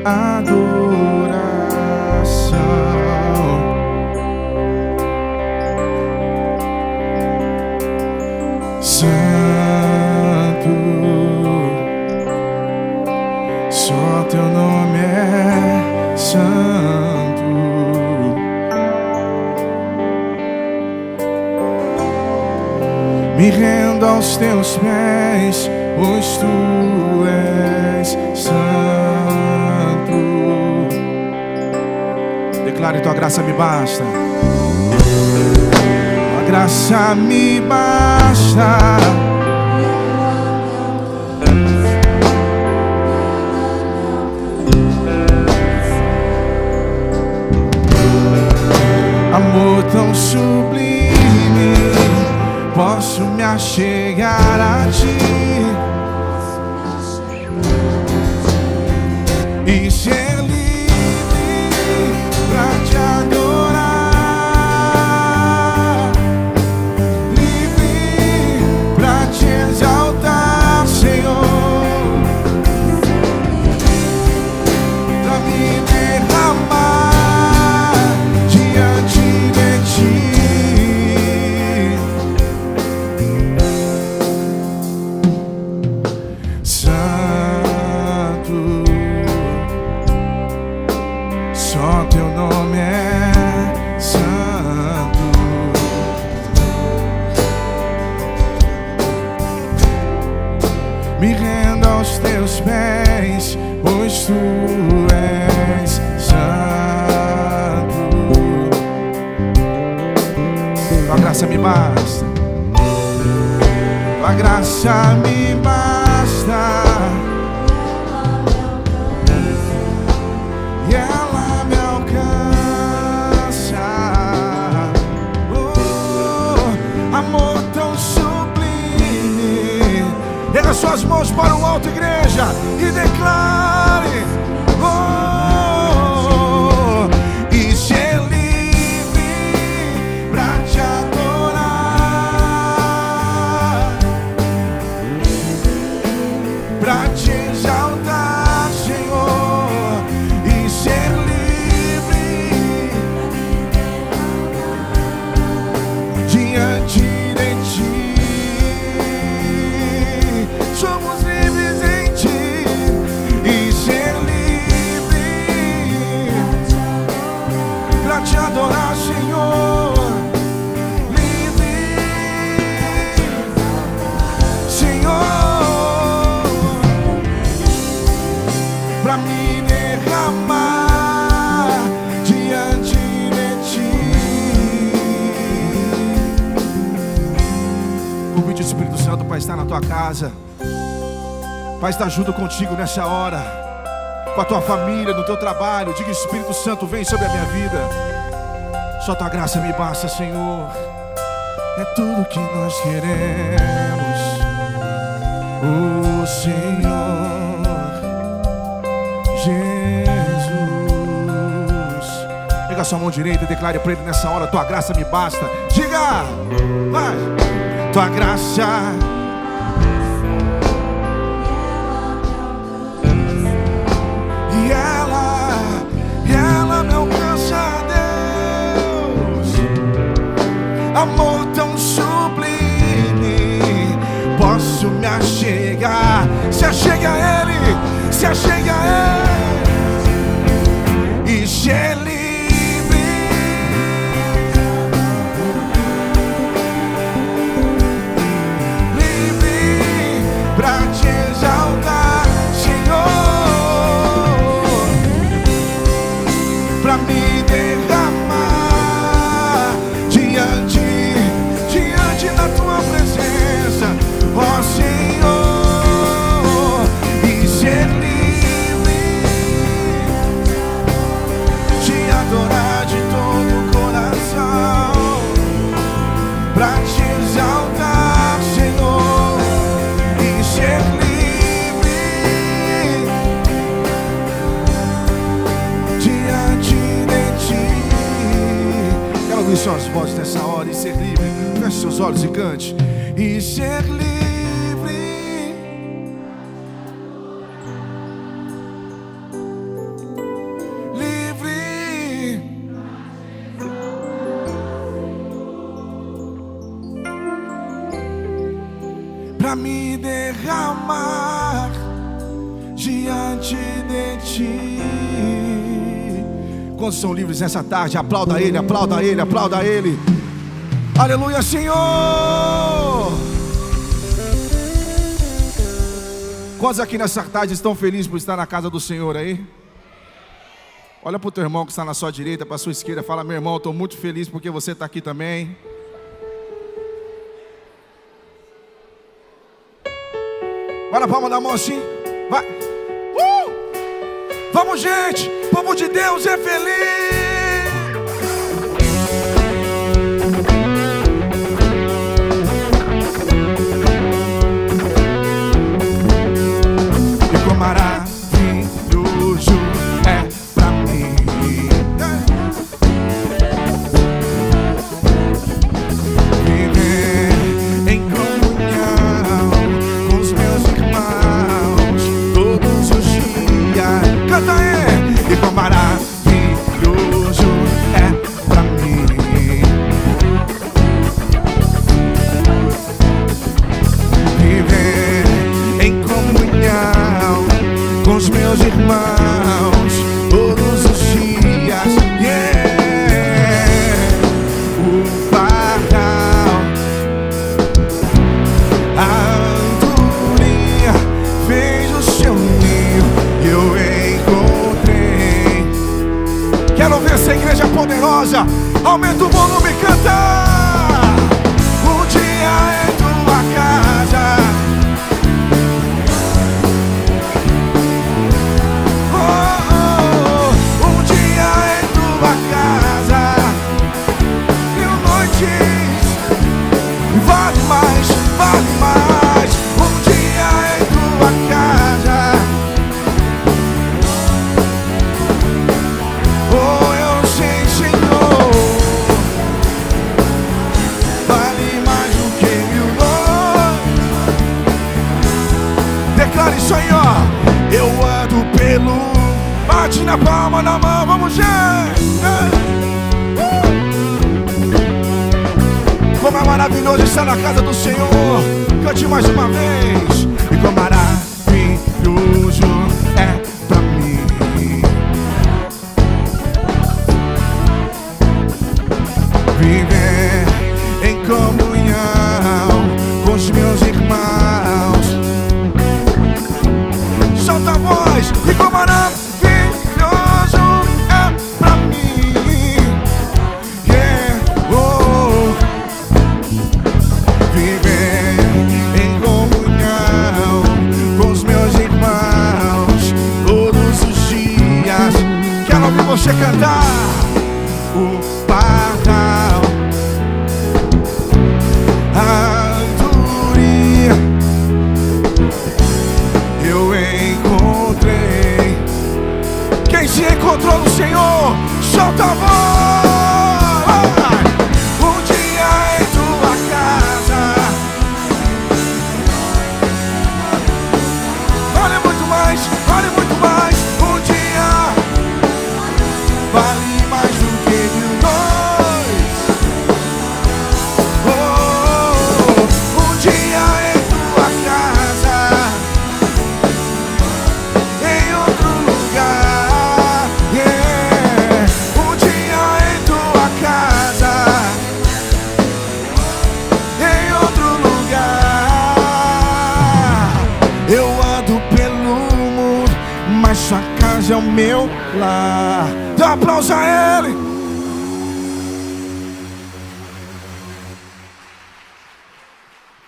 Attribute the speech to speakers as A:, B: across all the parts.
A: Santo, só teu nome é santo. Me rendo aos teus pés, pois tu és santo. Declare: tua graça me basta. Tua graça me basta. Amor tão sublime, posso me achegar a ti e ser livre pra te adorar, livre pra te exaltar, Senhor, pra me derramar diante de ti. Só teu nome é santo. Me rendo aos teus pés, pois tu és santo. Tua graça me basta. Tua graça me basta. E ela me alcança. Amor tão sublime. Erga suas mãos para o alto, igreja, e declare: e ser livre pra te adorar, pra te exaltar, Senhor, e ser livre diante de ti. Somos livres em ti e ser livre pra te adorar, Senhor. Livre, Senhor, pra me derramar diante de ti. Convite o Espírito Santo para estar na tua casa. Pai, está junto contigo nessa hora, com a tua família, no teu trabalho. Diga: Espírito Santo, vem sobre a minha vida. Só tua graça me basta, Senhor. É tudo que nós queremos, o Senhor Jesus. Pega a sua mão direita e declare para Ele nessa hora: tua graça me basta. Diga, vai. Tua graça. E ela me alcança, Deus. Amor tão sublime, posso me achegar. Se achegue a Ele, se achegue a Ele e ser livre, livre pra te exaltar, Senhor, pra me derramar diante da tua presença, ó Senhor, e ser livre, te adorar de todo o coração, pra te exaltar, Senhor, e ser livre diante de ti. Quero ouvir suas vozes nessa hora e ser livre. Feche seus olhos e cante. E ser livre. pra me derramar diante de ti. Quantos são livres nessa tarde? Aplauda Ele, aplauda Ele, aplauda Ele. Aleluia, Senhor. Quantos aqui nessa tarde estão felizes por estar na casa do Senhor aí? Olha para o teu irmão que está na sua direita, para a sua esquerda. Fala: meu irmão, eu estou muito feliz porque você está aqui também. Vai na palma da mão assim. Vai. Vamos, gente. O povo de Deus é feliz. E quão maravilhoso é pra mim viver em comunhão com os meus irmãos todos os dias. Canta aí! E quão maravilhoso é pra mim viver em comunhão com os meus irmãos todos os dias. Yeah. O pardal, a andorinha fez o seu ninho e eu encontrei. Quero ver essa igreja poderosa. Aumenta o volume e canta. Um dia em tua casa, um dia em tua casa, mil noites, vale mais, vale mais. Um dia em tua casa, oh, eu sei, Senhor, vale mais do que mil noites. Declare isso aí, ó. Eu ando pelo... Bate na palma da mão, vamos, gente. Como é maravilhoso estar na casa do Senhor. Cante mais uma vez. E como maravilhoso é pra mim viver em comunhão com os meus irmãos. Solta a voz. E como maravilhoso é pra mim, yeah. Oh. Viver em comunhão com os meus irmãos todos os dias. Quero ouvir você cantar. O pardal, a andorinha eu encontrei. Quem se encontrou no Senhor, solta a voz. Um dia em tua casa, vale muito mais, vale muito mais. Um dia vale mais do que mil noites. Oh, um dia em tua casa, em outro lugar, yeah. Um dia em tua casa, em outro lugar. Eu ando pelo mundo, mas sua casa é o meu lar. Dá um aplauso a Ele.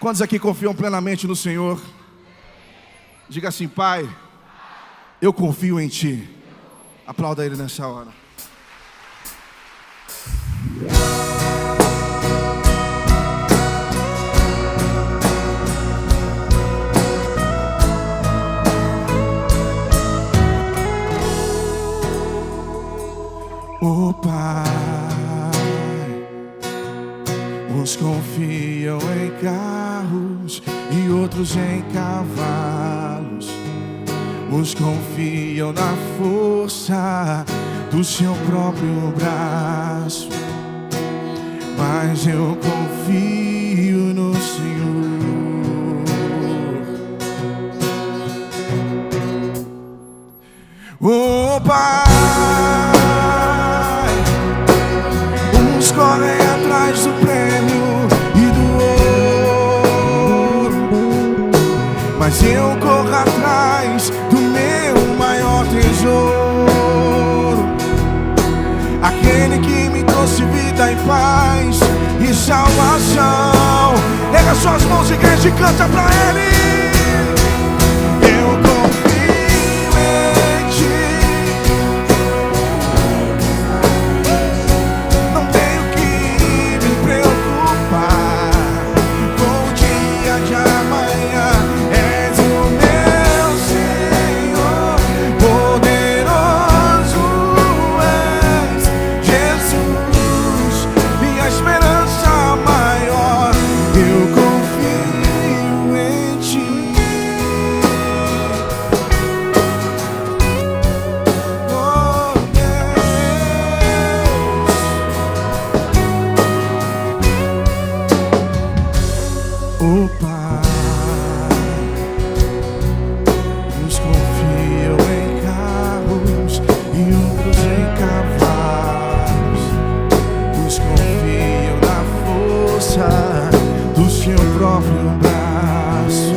A: Quantos aqui confiam plenamente no Senhor? Diga assim: Pai, eu confio em Ti. Aplauda Ele nessa hora. O Pai, uns confiam em carros e outros em cavalos. Uns confiam na força do seu próprio braço, mas eu confio no Senhor. Pai, uns correm atrás do prêmio e do ouro, mas eu corro atrás do meu maior tesouro, aquele que me trouxe vida e paz e salvação. Erga suas mãos, igreja, e canta pra Ele. Eu confio em Ti, não tenho que me preocupar com o dia de amanhã. És o meu Senhor, poderoso és Jesus, minha esperança maior. Eu confio em Ti. Oh Deus, oh Pai, uns confiam em carros e outros em cavalos, uns confiam na força do seu próprio braço,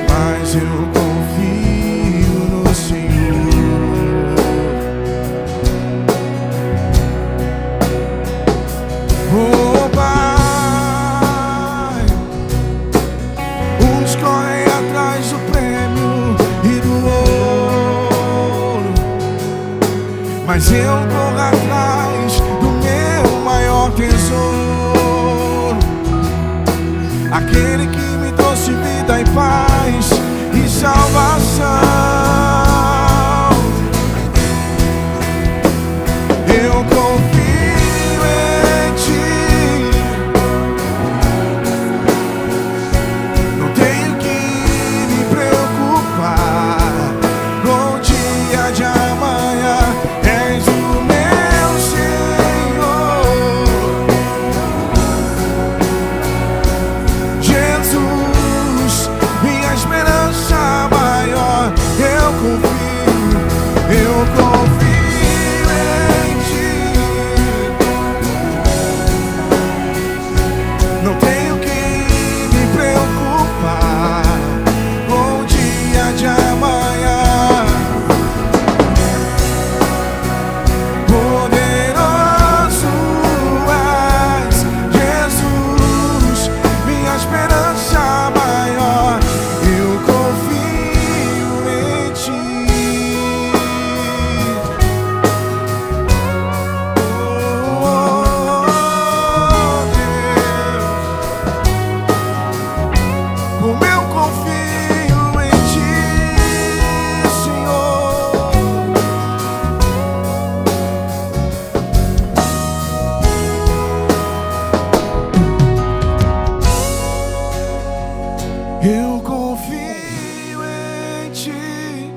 A: mas eu confio no Senhor. Oh Pai, uns correm atrás do prêmio e do ouro, mas eu corro atrás do meu maior tesouro, aquele que me trouxe vida e paz e salvação. Eu confio em Ti, não tenho que me preocupar com o dia de amanhã. És o meu Senhor, Jesus, minha esperança maior. Eu confio em Ti, não tenho que me preocupar com o dia de amanhã. Poderoso és Jesus, minha esperança maior. Eu confio em Ti. Oh Deus, como eu confio em Ti, Senhor. Eu confio em Ti,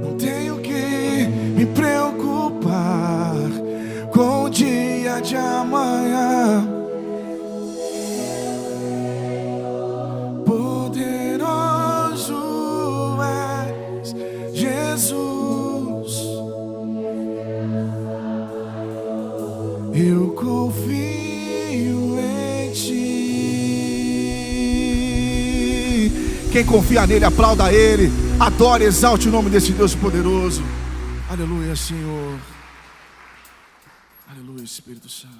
A: não tenho que me preocupar com o dia de amanhã. Poderoso és Jesus, eu confio em Ti. Quem confia nele, aplauda Ele, adore, exalte o nome desse Deus poderoso. Aleluia, Senhor. Aleluia, Espírito Santo.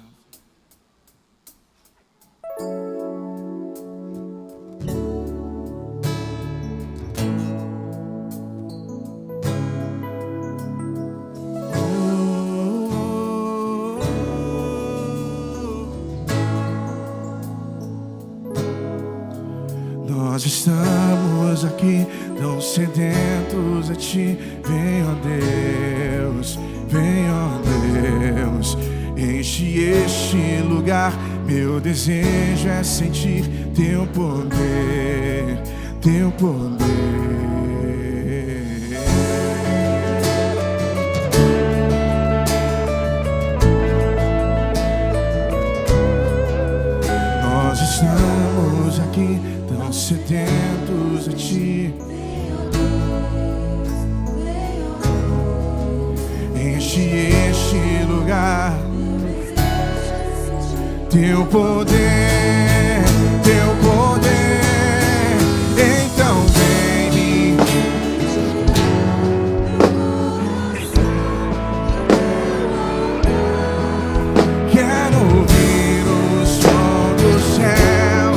A: Nós estamos aqui tão sedentos a Ti. Vem, ó Deus, vem, ó Deus, enche este lugar. Meu desejo é sentir Teu poder, Teu poder. Nós estamos aqui tão sedentos a Ti. enche este lugar. Teu poder, teu poder, então vem-me. Quero ouvir o som do céu.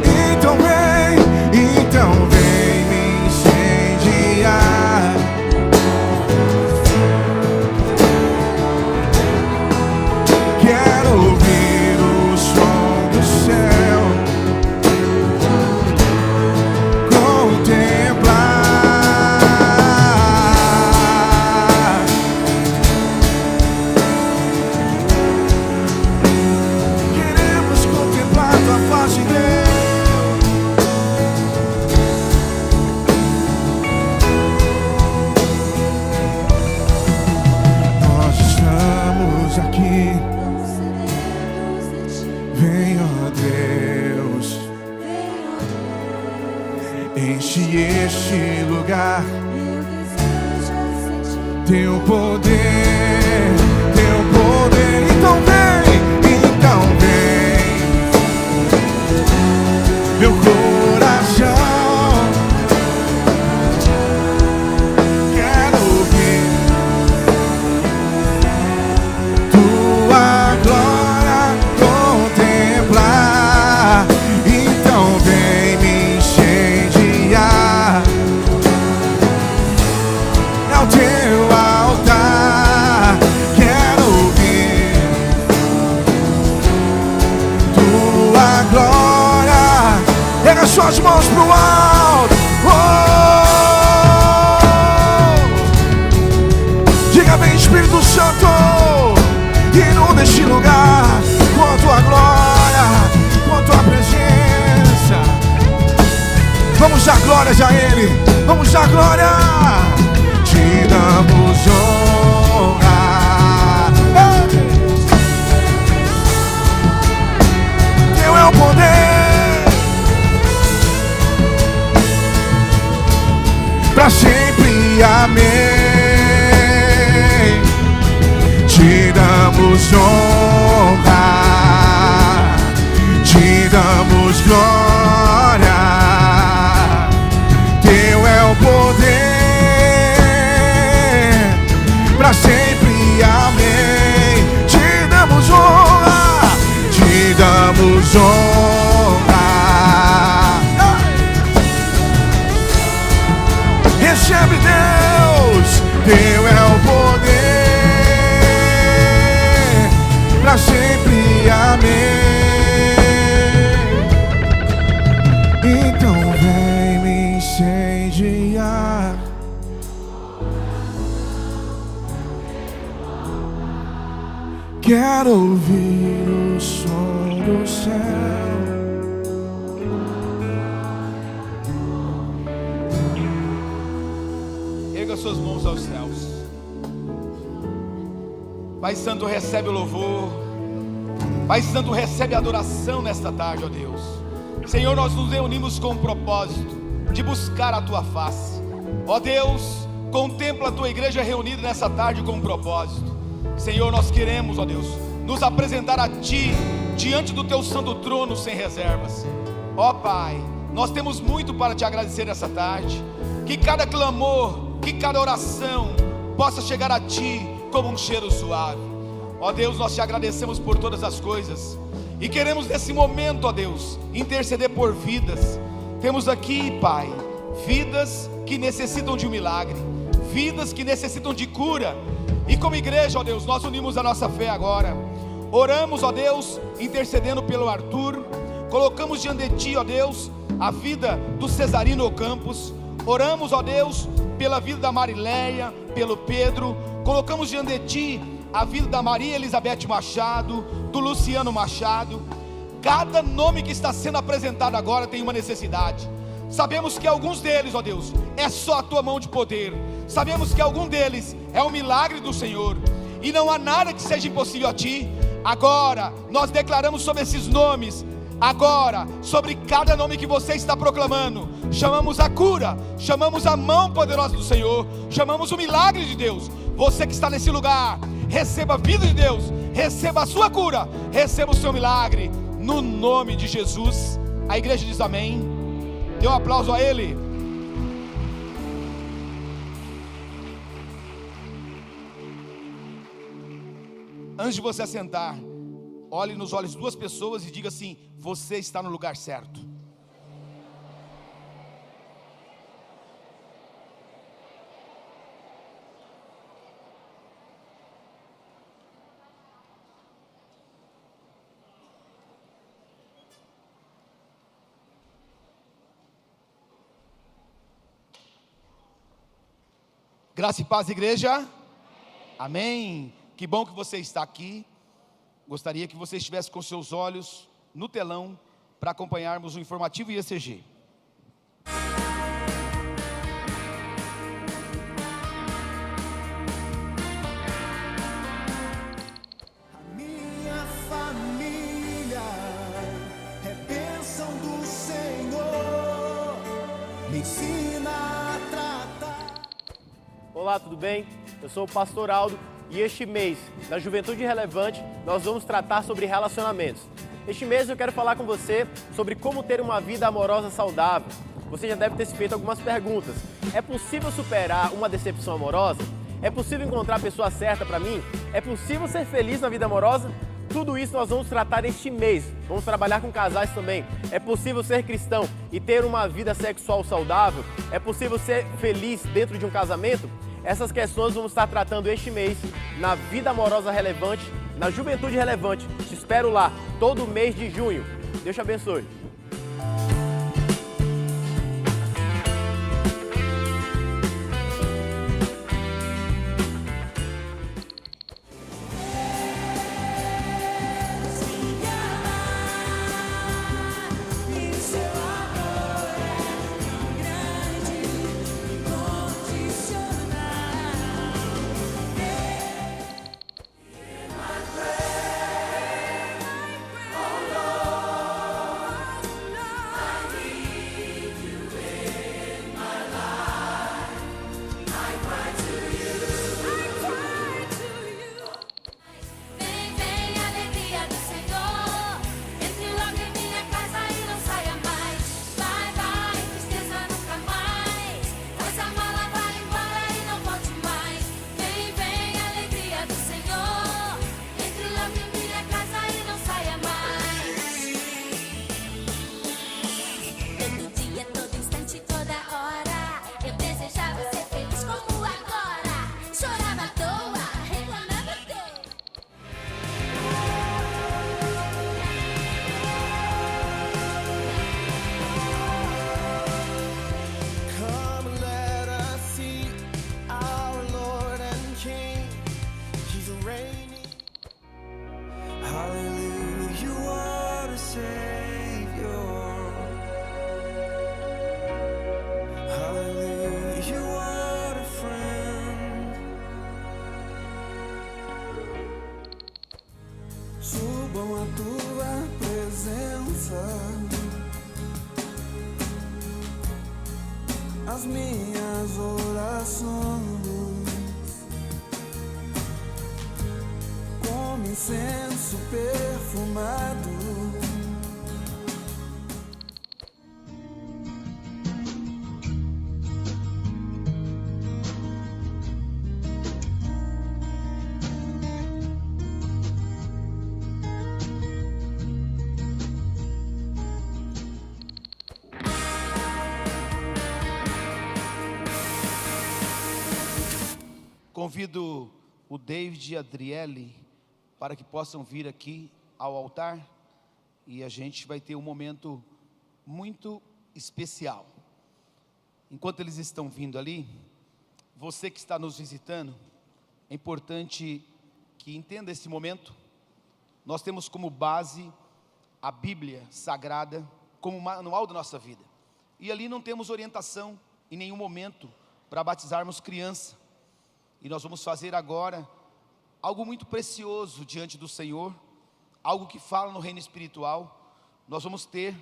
A: Então vem me incendiar. Quero ouvir o som do céu, contemplar. Queremos contemplar tua face, Deus. Nós estamos aqui. Vem, ó Deus, enche este lugar. Teu poder, teu poder. Então vem, meu coração. Quero ouvir tua glória, contemplar. Então vem me incendiar. É o teu altar. Quero ouvir tua glória. Pega suas mãos pro alto. Diga bem, Espírito Santo, inunda este lugar com a tua glória, com a tua presença. Vamos dar glórias a Ele, vamos dar glória. Te damos honra. Teu é o poder, pra sempre, amém. Te damos honra, te damos glória. Teu é o poder, pra sempre, amém. Te damos honra, te damos honra. Recebe, Deus, teu é o poder, pra sempre, amém. Então vem me incendiar. Quero ouvir o som do céu.
B: Erga suas mãos aos céus. Pai Santo, recebe o louvor. Pai Santo, recebe a adoração nesta tarde, ó Deus. Senhor, nós nos reunimos com o propósito de buscar a tua face. Ó Deus, contempla a tua igreja reunida nessa tarde com um propósito. Senhor, nós queremos, ó Deus, nos apresentar a ti diante do teu santo trono sem reservas. Ó Pai, nós temos muito para te agradecer nessa tarde. Que cada clamor, que cada oração possa chegar a ti como um cheiro suave. Ó Deus, nós te agradecemos por todas as coisas e queremos nesse momento, ó Deus, interceder por vidas. Temos aqui, Pai, vidas que necessitam de um milagre, vidas que necessitam de cura. E como igreja, ó Deus, nós unimos a nossa fé agora. Oramos, ó Deus, intercedendo pelo Arthur. Colocamos diante de ti, ó Deus, a vida do Cesarino Campos. Oramos, ó Deus, pela vida da Marileia, pelo Pedro. Colocamos diante de ti a vida da Maria Elizabeth Machado, do Luciano Machado. Cada nome que está sendo apresentado agora tem uma necessidade. Sabemos que alguns deles, ó Deus, é só a tua mão de poder. Sabemos que algum deles é um milagre do Senhor, e não há nada que seja impossível a ti. Agora nós declaramos sobre esses nomes, agora sobre cada nome que você está proclamando, chamamos a cura, chamamos a mão poderosa do Senhor, chamamos o milagre de Deus. Você que está nesse lugar, receba a vida de Deus, receba a sua cura, receba o seu milagre, no nome de Jesus. A igreja diz amém. Dê um aplauso a Ele. Antes de você assentar, olhe nos olhos de duas pessoas e diga assim: você está no lugar certo. Graça e paz, igreja. Amém. Que bom que você está aqui. Gostaria que você estivesse com seus olhos no telão para acompanharmos o informativo IECG.
C: A minha família é bênção do Senhor, me ensina a tratar.
D: Olá, tudo bem? Eu sou o Pastor Aldo. E este mês, na Juventude Relevante, nós vamos tratar sobre relacionamentos. Este mês eu quero falar com você sobre como ter uma vida amorosa saudável. Você já deve ter se feito algumas perguntas. É possível superar uma decepção amorosa? É possível encontrar a pessoa certa para mim? É possível ser feliz na vida amorosa? Tudo isso nós vamos tratar este mês. Vamos trabalhar com casais também. É possível ser cristão e ter uma vida sexual saudável? É possível ser feliz dentro de um casamento? Essas questões vamos estar tratando este mês na Vida Amorosa Relevante, na Juventude Relevante. Te espero lá, todo mês de junho. Deus te abençoe.
C: Subam a tua presença, as minhas orações, como incenso perfumado.
B: Convido o David e a Adriele para que possam vir aqui ao altar e a gente vai ter um momento muito especial. Enquanto eles estão vindo ali, você que está nos visitando, é importante que entenda esse momento. Nós temos como base a Bíblia Sagrada como manual da nossa vida. E ali não temos orientação em nenhum momento para batizarmos criança. E nós vamos fazer agora algo muito precioso diante do Senhor, algo que fala no reino espiritual. Nós vamos ter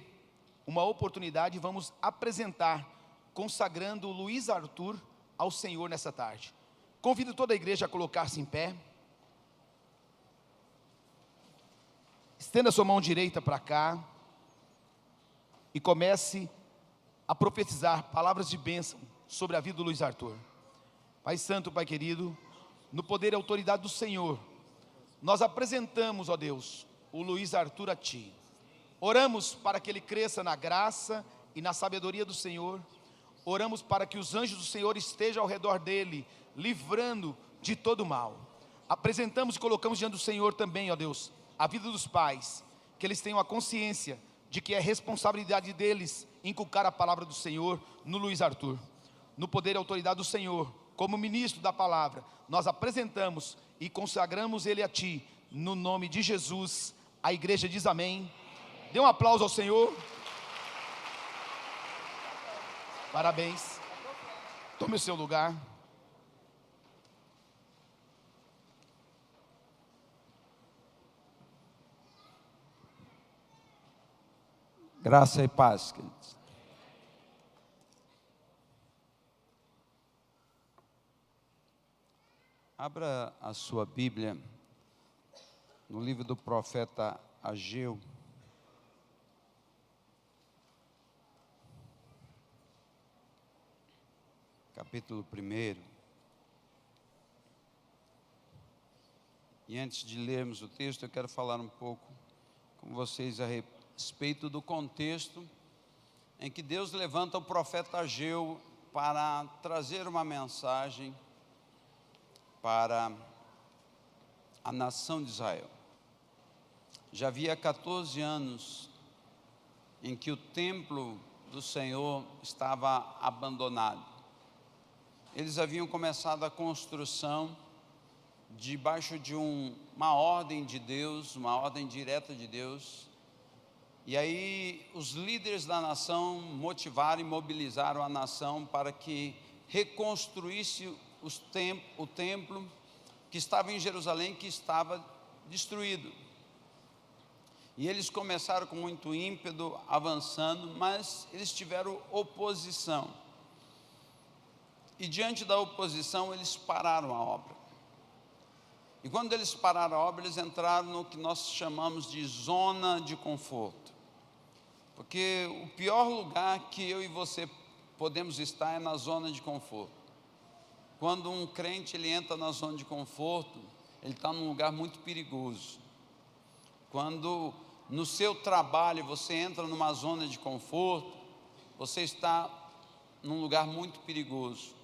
B: uma oportunidade e vamos apresentar, consagrando o Luiz Arthur ao Senhor nessa tarde. Convido toda a igreja a colocar-se em pé. Estenda sua mão direita para cá e comece a profetizar palavras de bênção sobre a vida do Luiz Arthur. Pai Santo, Pai querido, no poder e autoridade do Senhor, nós apresentamos, ó Deus, o Luiz Arthur a Ti. Oramos para que ele cresça na graça e na sabedoria do Senhor. Oramos para que os anjos do Senhor estejam ao redor dele, livrando de todo mal. Apresentamos e colocamos diante do Senhor também, ó Deus, a vida dos pais, que eles tenham a consciência de que é responsabilidade deles inculcar a palavra do Senhor no Luiz Arthur. No poder e autoridade do Senhor, como ministro da palavra, nós apresentamos e consagramos ele a Ti, no nome de Jesus. A igreja diz amém. Dê um aplauso ao Senhor. Parabéns. Tome o seu lugar.
E: Graça e paz, queridos. Abra a sua Bíblia no livro do profeta Ageu, capítulo 1. E antes de lermos o texto, eu quero falar um pouco com vocês a respeito do contexto em que Deus levanta o profeta Ageu para trazer uma mensagem para a nação de Israel. Já havia 14 anos em que o templo do Senhor estava abandonado. Eles haviam começado a construção debaixo de uma ordem de Deus, uma ordem direta de Deus. E aí os líderes da nação motivaram e mobilizaram a nação para que reconstruísse o templo que estava em Jerusalém, que estava destruído. E eles começaram com muito ímpeto, avançando, mas eles tiveram oposição. E diante da oposição, eles pararam a obra. E quando eles pararam a obra, eles entraram no que nós chamamos de zona de conforto. Porque o pior lugar que eu e você podemos estar é na zona de conforto. Quando um crente ele entra na zona de conforto, ele está num lugar muito perigoso. Quando no seu trabalho você entra numa zona de conforto, você está num lugar muito perigoso.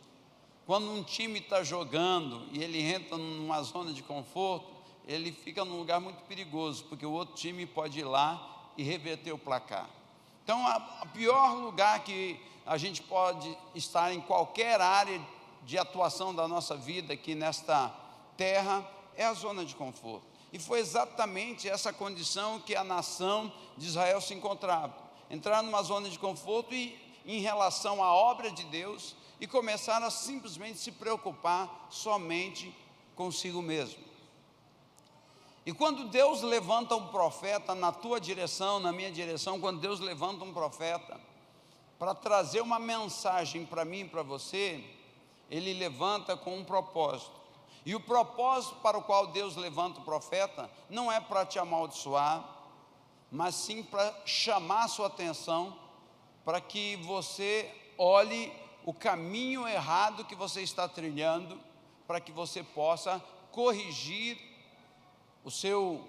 E: Quando um time está jogando e ele entra numa zona de conforto, ele fica num lugar muito perigoso, porque o outro time pode ir lá e reverter o placar. Então, o pior lugar que a gente pode estar em qualquer área de atuação da nossa vida aqui nesta terra é a zona de conforto. E foi exatamente essa condição que a nação de Israel se encontrava. Entrar numa zona de conforto e em relação à obra de Deus e começaram a simplesmente se preocupar somente consigo mesmo. E quando Deus levanta um profeta na tua direção, na minha direção, quando Deus levanta um profeta para trazer uma mensagem para mim e para você, Ele levanta com um propósito. E o propósito para o qual Deus levanta o profeta não é para te amaldiçoar, mas sim para chamar a sua atenção, para que você olhe o caminho errado que você está trilhando, para que você possa corrigir o seu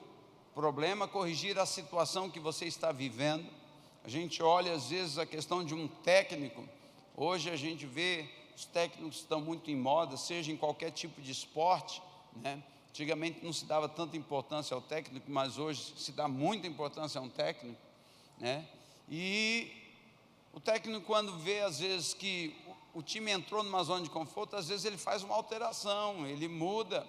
E: problema, corrigir a situação que você está vivendo. A gente olha às vezes a questão de um técnico. Hoje a gente vê os técnicos estão muito em moda, seja em qualquer tipo de esporte, né? Antigamente não se dava tanta importância ao técnico, mas hoje se dá muita importância a um técnico, né? E o técnico, quando vê às vezes que o time entrou numa zona de conforto, às vezes ele faz uma alteração, ele muda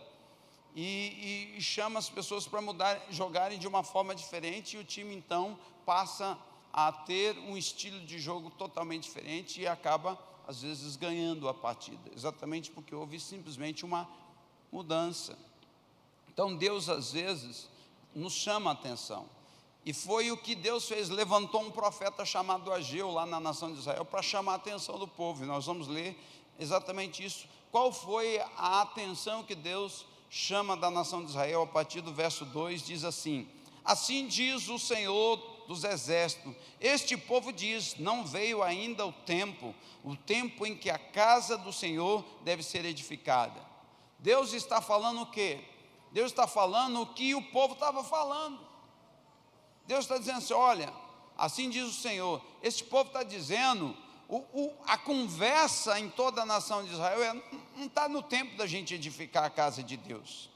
E: e chama as pessoas para jogarem de uma forma diferente, e o time então passa a ter um estilo de jogo totalmente diferente e acaba às vezes ganhando a partida, exatamente porque houve simplesmente uma mudança. Então Deus às vezes nos chama a atenção. E foi o que Deus fez, levantou um profeta chamado Ageu lá na nação de Israel para chamar a atenção do povo. E nós vamos ler exatamente isso. Qual foi a atenção que Deus chama da nação de Israel? A partir do verso 2 diz assim: assim diz o Senhor dos exércitos, este povo diz, não veio ainda o tempo em que a casa do Senhor deve ser edificada. Deus está falando o quê? Deus está falando o que o povo estava falando. Deus está dizendo assim: olha, assim diz o Senhor, este povo está dizendo, a conversa em toda a nação de Israel não está no tempo da gente edificar a casa de Deus.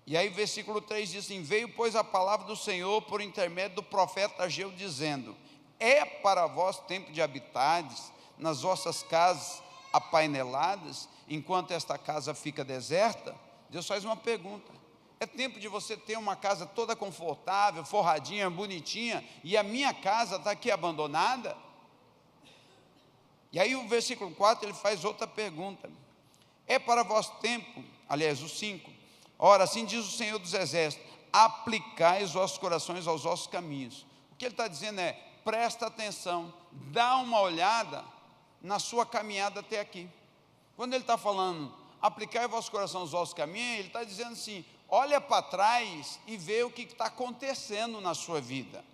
E: E aí versículo 3 diz assim: veio pois a palavra do Senhor por intermédio do profeta Ageu, dizendo, é para vós tempo de habitares nas vossas casas apaineladas, enquanto esta casa fica deserta? Deus faz uma pergunta: é tempo de você ter uma casa toda confortável, forradinha, bonitinha, e a minha casa está aqui abandonada? E aí o versículo 4 ele faz outra pergunta: é para vós tempo, aliás o 5, ora assim diz o Senhor dos exércitos, aplicai os vossos corações aos vossos caminhos. O que ele está dizendo é: presta atenção, dá uma olhada na sua caminhada até aqui. Quando ele está falando, aplicai o vosso coração aos vossos caminhos, ele está dizendo assim: olha para trás e vê o que está acontecendo na sua vida.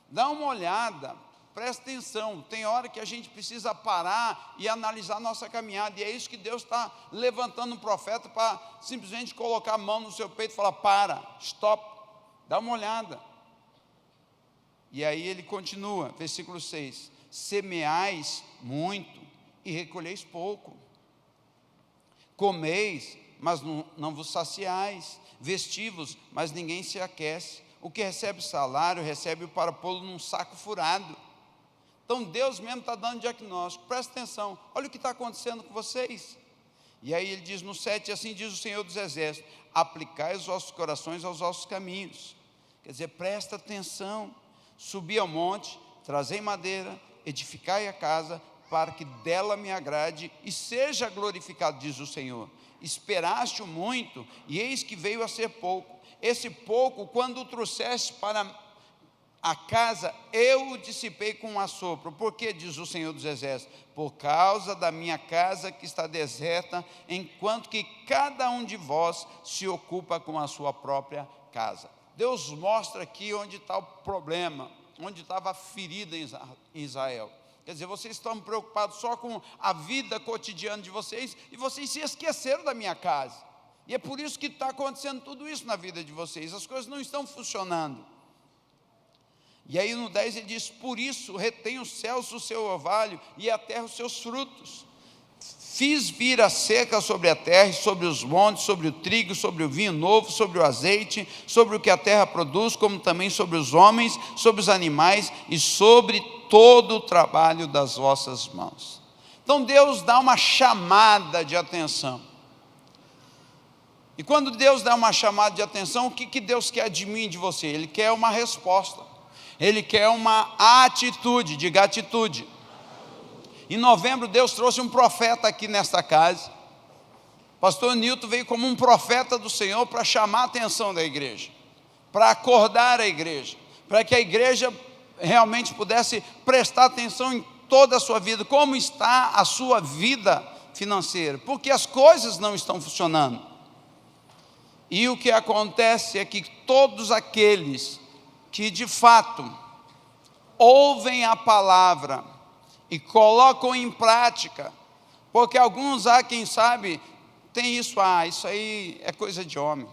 E: Dá uma olhada, presta atenção. Tem hora que a gente precisa parar e analisar a nossa caminhada. E é isso que Deus está levantando um profeta para simplesmente colocar a mão no seu peito e falar: para, stop, dá uma olhada. E aí ele continua, versículo 6: semeais muito e recolheis pouco. Comeis, mas não vos saciais. Vestivos, mas ninguém se aquece. O que recebe salário, recebe para pô-lo num saco furado. Então Deus mesmo está dando diagnóstico. Presta atenção, olha o que está acontecendo com vocês. E aí ele diz no 7, assim diz o Senhor dos exércitos, aplicai os vossos corações aos vossos caminhos. Quer dizer, presta atenção. Subi ao monte, trazei madeira, edificai a casa, para que dela me agrade e seja glorificado, diz o Senhor. Esperaste muito, e eis que veio a ser pouco. Esse pouco, quando o trouxeste para a casa, eu o dissipei com um assopro. Por que, diz o Senhor dos exércitos? Por causa da minha casa que está deserta, enquanto que cada um de vós se ocupa com a sua própria casa. Deus mostra aqui onde está o problema, onde estava a ferida em Israel. Quer dizer, vocês estão preocupados só com a vida cotidiana de vocês, e vocês se esqueceram da minha casa. E é por isso que está acontecendo tudo isso na vida de vocês. As coisas não estão funcionando. E aí no 10 ele diz: por isso retém os céus o seu orvalho e a terra os seus frutos. Fiz vir a seca sobre a terra e sobre os montes, sobre o trigo, sobre o vinho novo, sobre o azeite, sobre o que a terra produz, como também sobre os homens, sobre os animais e sobre todo o trabalho das vossas mãos. Então Deus dá uma chamada de atenção. E quando Deus dá uma chamada de atenção, o que Deus quer de mim e de você? Ele quer uma resposta. Ele quer uma atitude, diga atitude. Em novembro Deus trouxe um profeta aqui nesta casa. Pastor Nilton veio como um profeta do Senhor para chamar a atenção da igreja, para acordar a igreja, para que a igreja realmente pudesse prestar atenção em toda a sua vida, como está a sua vida financeira, porque as coisas não estão funcionando. E o que acontece é que todos aqueles que de fato ouvem a palavra e colocam em prática, porque alguns há quem sabe, tem isso aí é coisa de homem.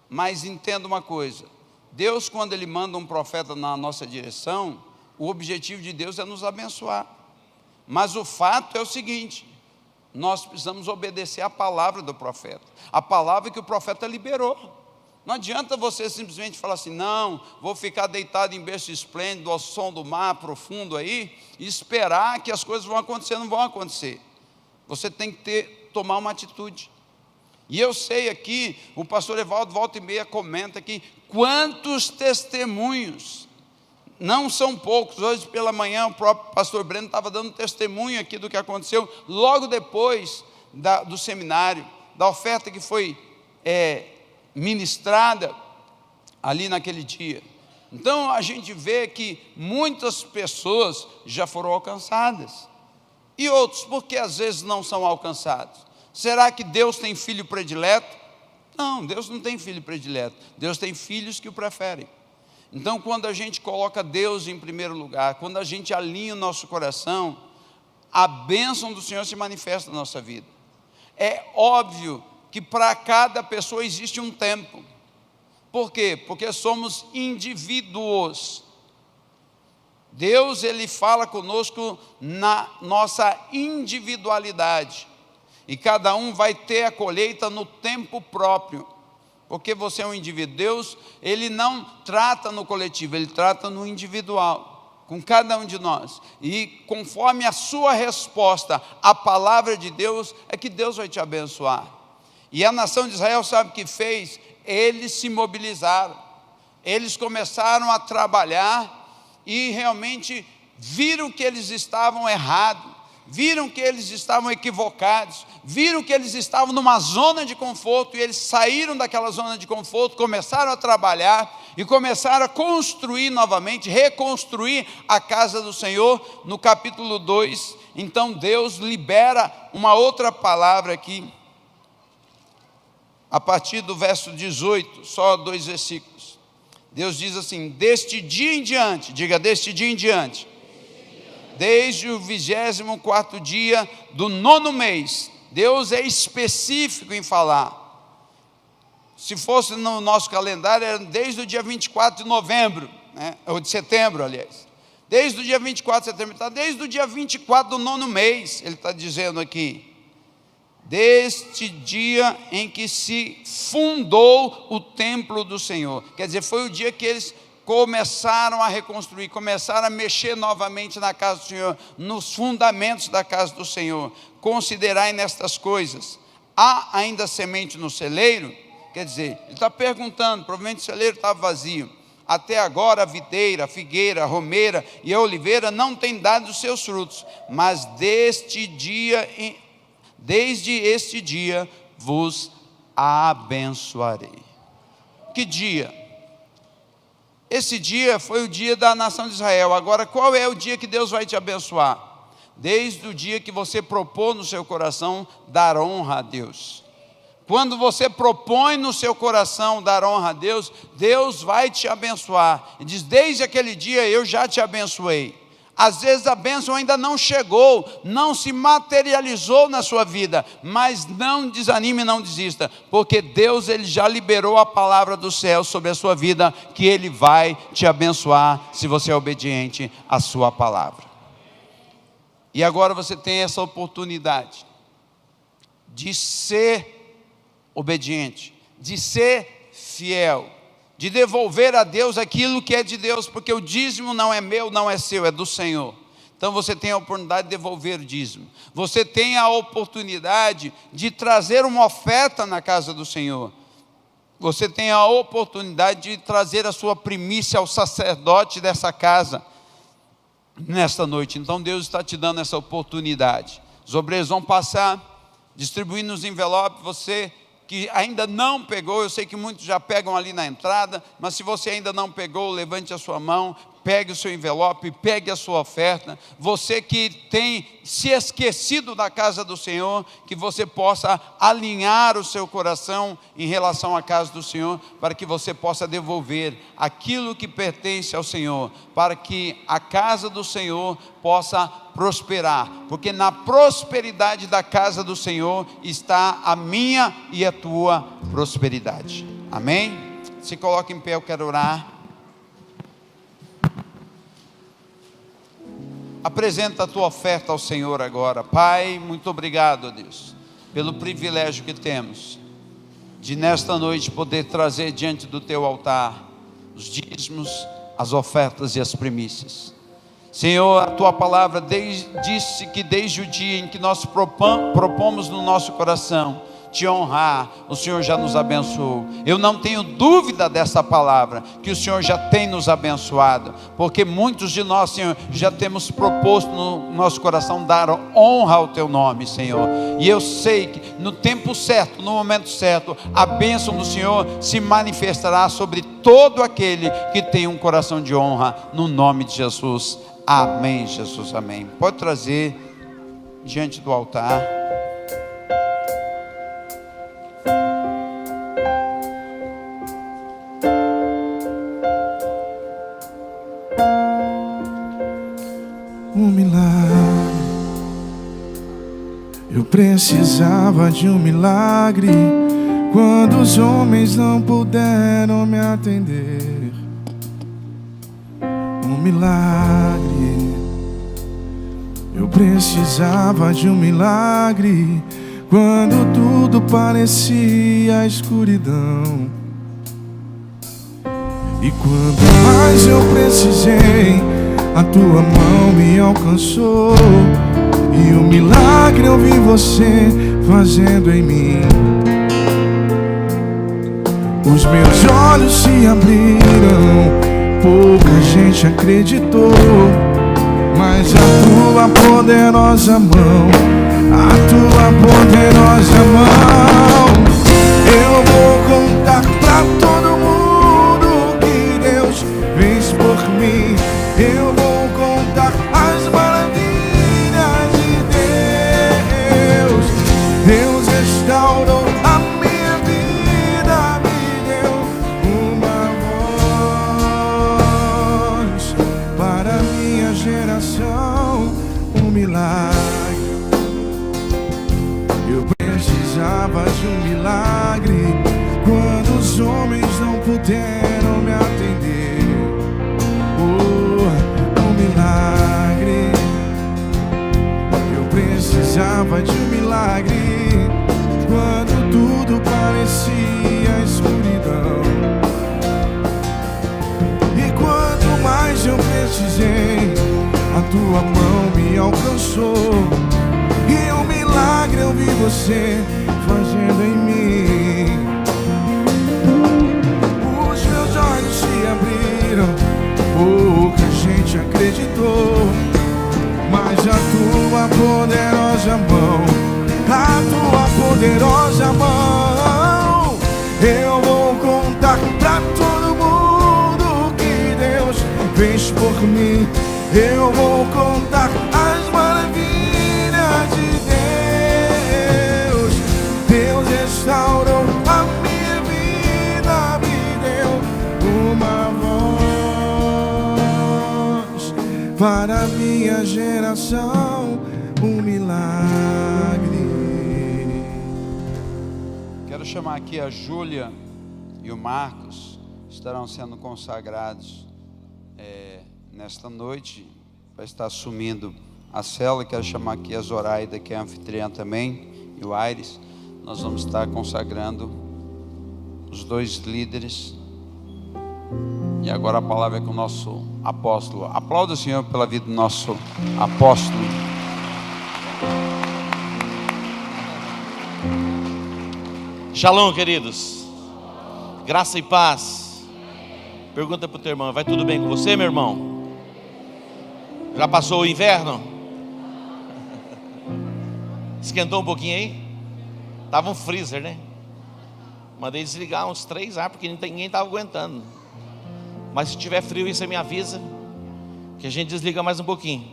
E: Mas entenda uma coisa, Deus, quando Ele manda um profeta na nossa direção, o objetivo de Deus é nos abençoar. Mas o fato é o seguinte: nós precisamos obedecer a palavra do profeta, a palavra que o profeta liberou. Não adianta você simplesmente falar assim: não, vou ficar deitado em berço esplêndido ao som do mar profundo aí, e esperar que as coisas vão acontecer. Não vão acontecer. Você tem que tomar uma atitude. E eu sei aqui, o pastor Evaldo volta e meia comenta aqui, quantos testemunhos, não são poucos. Hoje pela manhã o próprio pastor Breno estava dando testemunho aqui do que aconteceu logo depois do seminário, da oferta que foi ministrada ali naquele dia. Então a gente vê que muitas pessoas já foram alcançadas, e outros porque às vezes não são alcançados. Será que Deus tem filho predileto? Não, Deus não tem filho predileto. Deus tem filhos que o preferem. Então quando a gente coloca Deus em primeiro lugar, quando a gente alinha o nosso coração, a bênção do Senhor se manifesta na nossa vida. É óbvio que para cada pessoa existe um tempo. Por quê? Porque somos indivíduos. Deus, Ele fala conosco na nossa individualidade. E cada um vai ter a colheita no tempo próprio. Porque você é um indivíduo. Deus, Ele não trata no coletivo, Ele trata no individual, com cada um de nós. E conforme a sua resposta à palavra de Deus, é que Deus vai te abençoar. E a nação de Israel sabe o que fez? Eles se mobilizaram, eles começaram a trabalhar e realmente viram que eles estavam errados, viram que eles estavam equivocados, viram que eles estavam numa zona de conforto, e eles saíram daquela zona de conforto, começaram a trabalhar e começaram a construir novamente, reconstruir a casa do Senhor. No capítulo 2, então Deus libera uma outra palavra aqui, a partir do verso 18, só 2 versículos. Deus diz assim: deste dia em diante, diga, deste dia em diante, desde o 24º dia do 9º mês. Deus é específico em falar. Se fosse no nosso calendário, era desde o dia 24 de novembro, né? Ou de setembro, aliás. Desde o dia 24 de setembro, está desde o dia 24 do 9º mês, ele está dizendo aqui. Deste dia em que se fundou o templo do Senhor. Quer dizer, foi o dia que eles começaram a reconstruir, começaram a mexer novamente na casa do Senhor, nos fundamentos da casa do Senhor. Considerai nestas coisas. Há ainda semente no celeiro? Quer dizer, ele está perguntando, provavelmente o celeiro estava vazio. Até agora a videira, a figueira, a romeira e a oliveira não têm dado os seus frutos, mas desde este dia vos abençoarei. Que dia? Esse dia foi o dia da nação de Israel. Agora, qual é o dia que Deus vai te abençoar? Desde o dia que você propôs no seu coração dar honra a Deus. Quando você propõe no seu coração dar honra a Deus, Deus vai te abençoar. E diz: desde aquele dia eu já te abençoei. Às vezes a bênção ainda não chegou, não se materializou na sua vida, mas não desanime, não desista, porque Deus, Ele já liberou a palavra do céu sobre a sua vida, que Ele vai te abençoar, se você é obediente à sua palavra. E agora você tem essa oportunidade de ser obediente, de ser fiel, de devolver a Deus aquilo que é de Deus, porque o dízimo não é meu, não é seu, é do Senhor. Então você tem a oportunidade de devolver o dízimo. Você tem a oportunidade de trazer uma oferta na casa do Senhor. Você tem a oportunidade de trazer a sua primícia ao sacerdote dessa casa nesta noite. Então Deus está te dando essa oportunidade. Os obreiros vão passar distribuindo os envelopes. Você que ainda não pegou, eu sei que muitos já pegam ali na entrada, mas se você ainda não pegou, levante a sua mão, pegue o seu envelope, pegue a sua oferta. Você que tem se esquecido da casa do Senhor, que você possa alinhar o seu coração em relação à casa do Senhor, para que você possa devolver aquilo que pertence ao Senhor, para que a casa do Senhor possa prosperar, porque na prosperidade da casa do Senhor está a minha e a tua prosperidade. Amém? Se coloque em pé, eu quero orar. Apresenta a tua oferta ao Senhor agora. Pai, muito obrigado, Deus, pelo privilégio que temos de nesta noite poder trazer diante do teu altar os dízimos, as ofertas e as primícias. Senhor, a tua palavra disse que desde o dia em que nós propomos no nosso coração te honrar, o Senhor já nos abençoou. Eu não tenho dúvida dessa palavra, que o Senhor já tem nos abençoado, porque muitos de nós, Senhor, já temos proposto no nosso coração dar honra ao teu nome, Senhor. E eu sei que no tempo certo, no momento certo, a bênção do Senhor se manifestará sobre todo aquele que tem um coração de honra, no nome de Jesus. Amém, Jesus, amém. Pode trazer diante do altar.
A: Um milagre, eu precisava de um milagre, quando os homens não puderam me atender. Um milagre, eu precisava de um milagre, quando tudo parecia escuridão. E quando mais eu precisei, a tua mão me alcançou, e o milagre eu vi você fazendo em mim. Os meus olhos se abriram, pouca gente acreditou, mas a tua poderosa mão, a tua poderosa mão, eu vou contar pra todo mundo que Deus fez por mim. Eu vou contar as maravilhas de Deus. Deus restaurou a minha vida, me deu uma voz para a minha geração, um milagre. Eu precisava de um milagre, quando os homens não puderam me atender. Milagre, eu precisava de um milagre, quando tudo parecia escuridão. E quanto mais eu precisei, a tua mão me alcançou, e um milagre eu vi você fazendo em mim. Os meus olhos se abriram, pouca gente acreditou, mas a tua poderosa mão, a tua poderosa mão, eu vou contar pra todo mundo que Deus fez por mim. Eu vou contar as maravilhas de Deus. Deus restaurou a minha vida, me deu uma voz para a minha geração, um milagre.
E: Quero chamar aqui a Júlia e o Marcos, estarão sendo consagrados nesta noite, vai estar assumindo a célula. Quero chamar aqui a Zoraida, que é anfitriã também, e o Aires. Nós vamos estar consagrando os dois líderes. E agora a palavra é com o nosso apóstolo. Aplauda o Senhor pela vida do nosso apóstolo.
F: Shalom, queridos. Graça e paz. Pergunta para o teu irmão: vai tudo bem com você, meu irmão? Já passou o inverno? Esquentou um pouquinho aí? Tava um freezer, né? Mandei desligar uns 3 ar, porque ninguém estava aguentando. Mas se tiver frio, isso me avisa, que a gente desliga mais um pouquinho.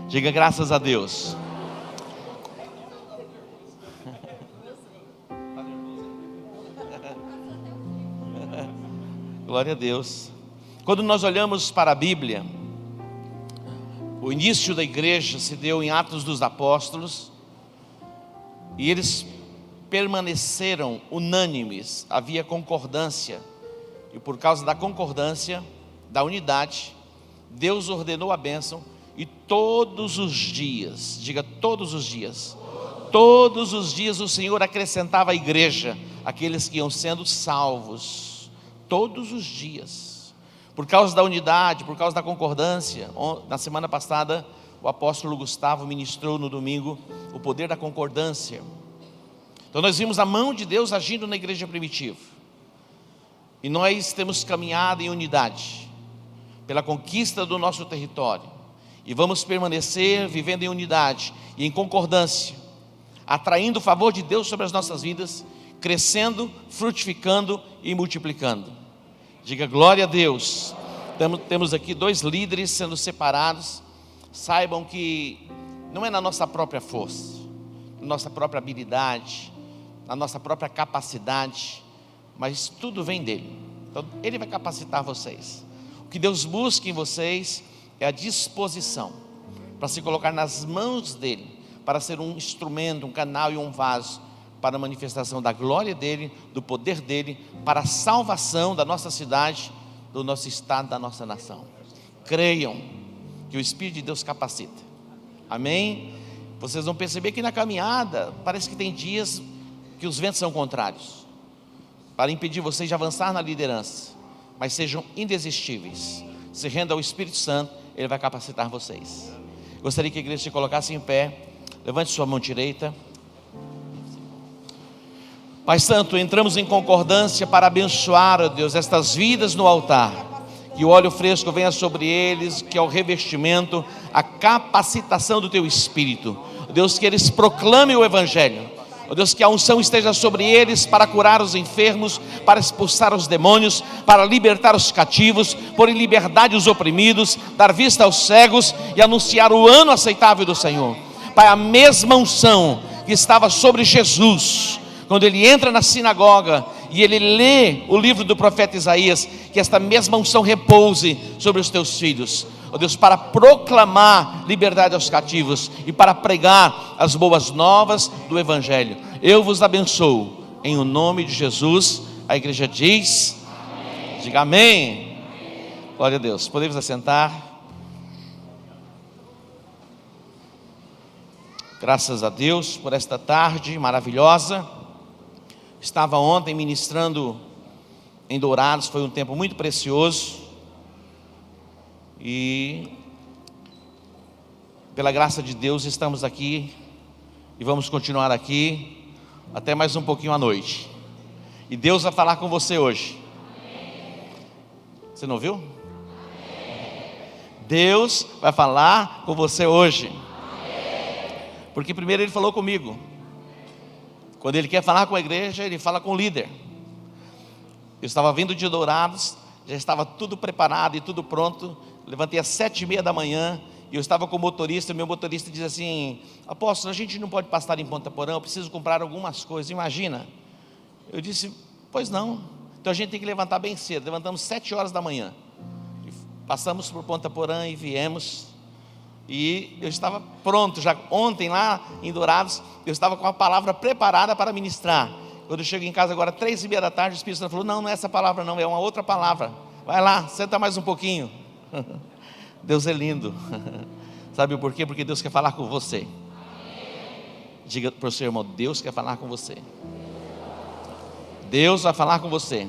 F: Diga graças a Deus. Glória a Deus. Quando nós olhamos para a Bíblia, o início da igreja se deu em Atos dos Apóstolos, e eles permaneceram unânimes, havia concordância, e por causa da concordância, da unidade, Deus ordenou a bênção, e todos os dias, diga todos os dias o Senhor acrescentava à igreja aqueles que iam sendo salvos, todos os dias. Por causa da unidade, por causa da concordância. Na semana passada, o apóstolo Gustavo ministrou no domingo o poder da concordância. Então nós vimos a mão de Deus agindo na igreja primitiva. E nós temos caminhado em unidade, pela conquista do nosso território. E vamos permanecer vivendo em unidade e em concordância, atraindo o favor de Deus sobre as nossas vidas, crescendo, frutificando e multiplicando. Diga glória a Deus. Temos aqui 2 líderes sendo separados. Saibam que não é na nossa própria força, na nossa própria habilidade, na nossa própria capacidade, mas tudo vem dele. Então ele vai capacitar vocês. O que Deus busca em vocês é a disposição para se colocar nas mãos dele, para ser um instrumento, um canal e um vaso para a manifestação da glória dele, do poder dele, para a salvação da nossa cidade, do nosso estado, da nossa nação. Creiam que o Espírito de Deus capacita. Amém? Vocês vão perceber que na caminhada parece que tem dias que os ventos são contrários, para impedir vocês de avançar na liderança, mas sejam indesistíveis, se rendam ao Espírito Santo, ele vai capacitar vocês. Gostaria que a igreja se colocasse em pé. Levante sua mão direita. Pai Santo, entramos em concordância para abençoar, ó Deus, estas vidas no altar. Que o óleo fresco venha sobre eles, que é o revestimento, a capacitação do Teu Espírito. Ó Deus, que eles proclamem o Evangelho. Ó Deus, que a unção esteja sobre eles para curar os enfermos, para expulsar os demônios, para libertar os cativos, pôr em liberdade os oprimidos, dar vista aos cegos e anunciar o ano aceitável do Senhor. Pai, a mesma unção que estava sobre Jesus, quando ele entra na sinagoga e ele lê o livro do profeta Isaías, que esta mesma unção repouse sobre os teus filhos, ó Deus, para proclamar liberdade aos cativos e para pregar as boas novas do Evangelho. Eu vos abençoo, em o nome de Jesus. A igreja diz, amém. Diga amém. Glória a Deus. Podemos assentar. Graças a Deus por esta tarde maravilhosa. Estava ontem ministrando em Dourados, foi um tempo muito precioso. E pela graça de Deus estamos aqui e vamos continuar aqui até mais um pouquinho à noite. E Deus vai falar com você hoje. Você não ouviu? Deus vai falar com você hoje. Porque primeiro Ele falou comigo. Quando Ele quer falar com a igreja, Ele fala com o líder. Eu estava vindo de Dourados, já estava tudo preparado e tudo pronto. Levantei às 7h30 da manhã e eu estava com o motorista. Meu motorista diz assim: apóstolo, a gente não pode passar em Ponta Porã, eu preciso comprar algumas coisas, imagina. Eu disse: pois não. Então a gente tem que levantar bem cedo. Levantamos 7 horas da manhã, passamos por Ponta Porã e viemos. E eu estava pronto, já ontem lá em Dourados, eu estava com a palavra preparada para ministrar. Quando eu chego em casa agora, 3h30 da tarde, o Espírito Santo falou: não é essa palavra não, é uma outra palavra. Vai lá, senta mais um pouquinho. Deus é lindo. Sabe por quê? Porque Deus quer falar com você. Diga para o seu irmão: Deus quer falar com você. Deus vai falar com você.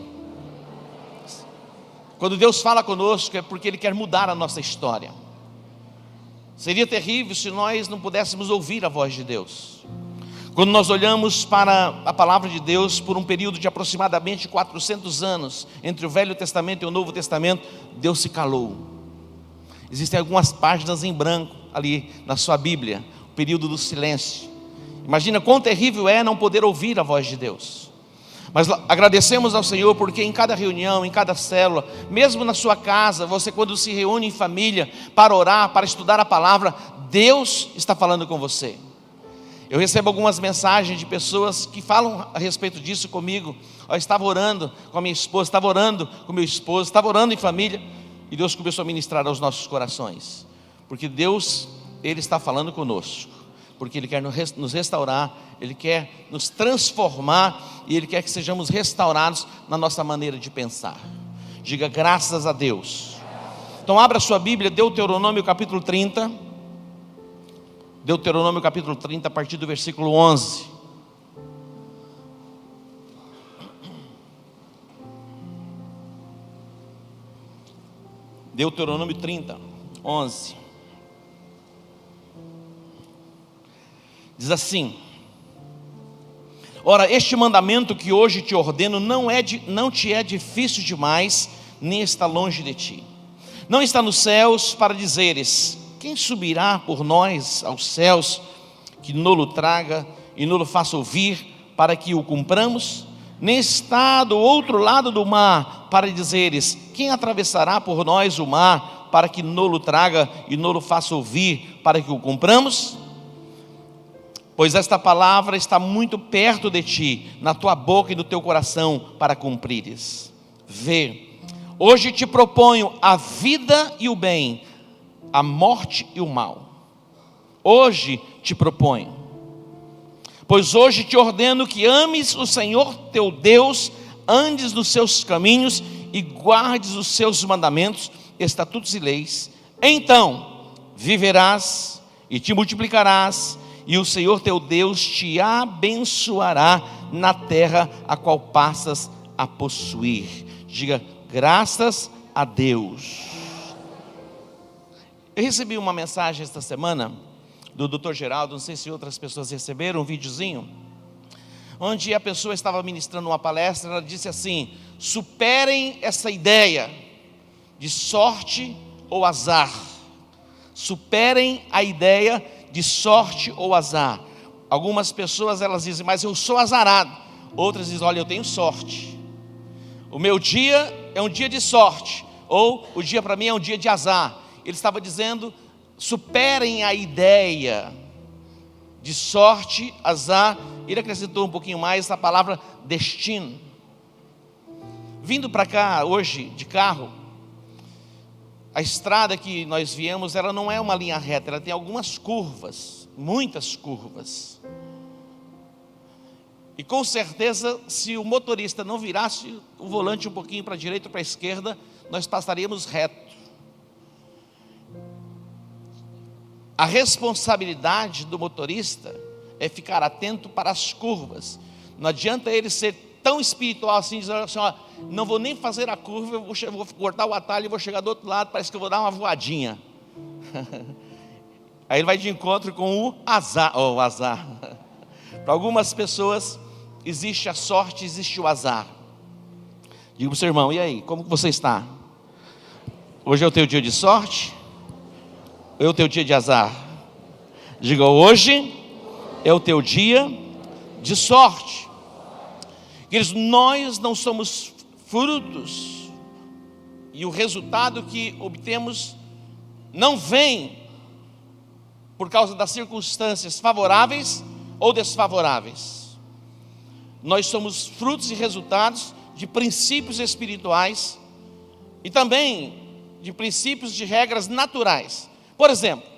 F: Quando Deus fala conosco é porque Ele quer mudar a nossa história. Seria terrível se nós não pudéssemos ouvir a voz de Deus. Quando nós olhamos para a palavra de Deus por um período de aproximadamente 400 anos, entre o Velho Testamento e o Novo Testamento, Deus se calou. Existem algumas páginas em branco ali na sua Bíblia, o período do silêncio. Imagina quão terrível é não poder ouvir a voz de Deus. Mas agradecemos ao Senhor porque em cada reunião, em cada célula, mesmo na sua casa, você quando se reúne em família para orar, para estudar a palavra, Deus está falando com você. Eu recebo algumas mensagens de pessoas que falam a respeito disso comigo. Eu estava orando com a minha esposa, estava orando com o meu esposo, estava orando em família, e Deus começou a ministrar aos nossos corações. Porque Deus, Ele está falando conosco. Porque Ele quer nos restaurar, Ele quer nos transformar e Ele quer que sejamos restaurados na nossa maneira de pensar. Diga graças a Deus. Então abra sua Bíblia, Deuteronômio capítulo 30. Deuteronômio capítulo 30, a partir do versículo 11. Deuteronômio 30, 11. Diz assim: Ora, este mandamento que hoje te ordeno não te é difícil demais, nem está longe de ti. Não está nos céus para dizeres: quem subirá por nós aos céus, que nolo traga e nolo faça ouvir, para que o cumpramos? Nem está do outro lado do mar para dizeres: quem atravessará por nós o mar, para que nolo traga e nolo faça ouvir, para que o cumpramos? Pois esta palavra está muito perto de ti, na tua boca e no teu coração, para cumprires. Vê, hoje te proponho a vida e o bem, a morte e o mal. Hoje te proponho. Pois hoje te ordeno que ames o Senhor teu Deus, andes nos seus caminhos e guardes os seus mandamentos, estatutos e leis. Então viverás e te multiplicarás, e o Senhor teu Deus te abençoará na terra a qual passas a possuir. Diga: graças a Deus. Eu recebi uma mensagem esta semana do Dr. Geraldo, não sei se outras pessoas receberam, um videozinho, onde a pessoa estava ministrando uma palestra. Ela disse assim: superem essa ideia de sorte ou azar. Superem a ideia de sorte ou azar. Algumas pessoas, elas dizem: mas eu sou azarado. Outras dizem: olha, eu tenho sorte. O meu dia é um dia de sorte, ou o dia para mim é um dia de azar. Ele estava dizendo: superem a ideia de sorte, azar. Ele acrescentou um pouquinho mais a palavra destino. Vindo para cá hoje de carro, a estrada que nós viemos, ela não é uma linha reta, ela tem algumas curvas, muitas curvas. E com certeza, se o motorista não virasse o volante um pouquinho para a direita ou para a esquerda, nós passaríamos reto. A responsabilidade do motorista é ficar atento para as curvas. Não adianta ele ser tão espiritual assim, dizer assim: ó, não vou nem fazer a curva, eu vou cortar o atalho e vou chegar do outro lado, parece que eu vou dar uma voadinha. Aí ele vai de encontro com o azar. Para algumas pessoas existe a sorte, existe o azar. Diga para o seu irmão: e aí, como que você está? Hoje é o teu dia de sorte? Ou é o teu dia de azar? Diga: hoje é o teu dia de sorte. Queridos, nós não somos frutos, e o resultado que obtemos não vem por causa das circunstâncias favoráveis ou desfavoráveis. Nós somos frutos e resultados de princípios espirituais e também de princípios de regras naturais. Por exemplo,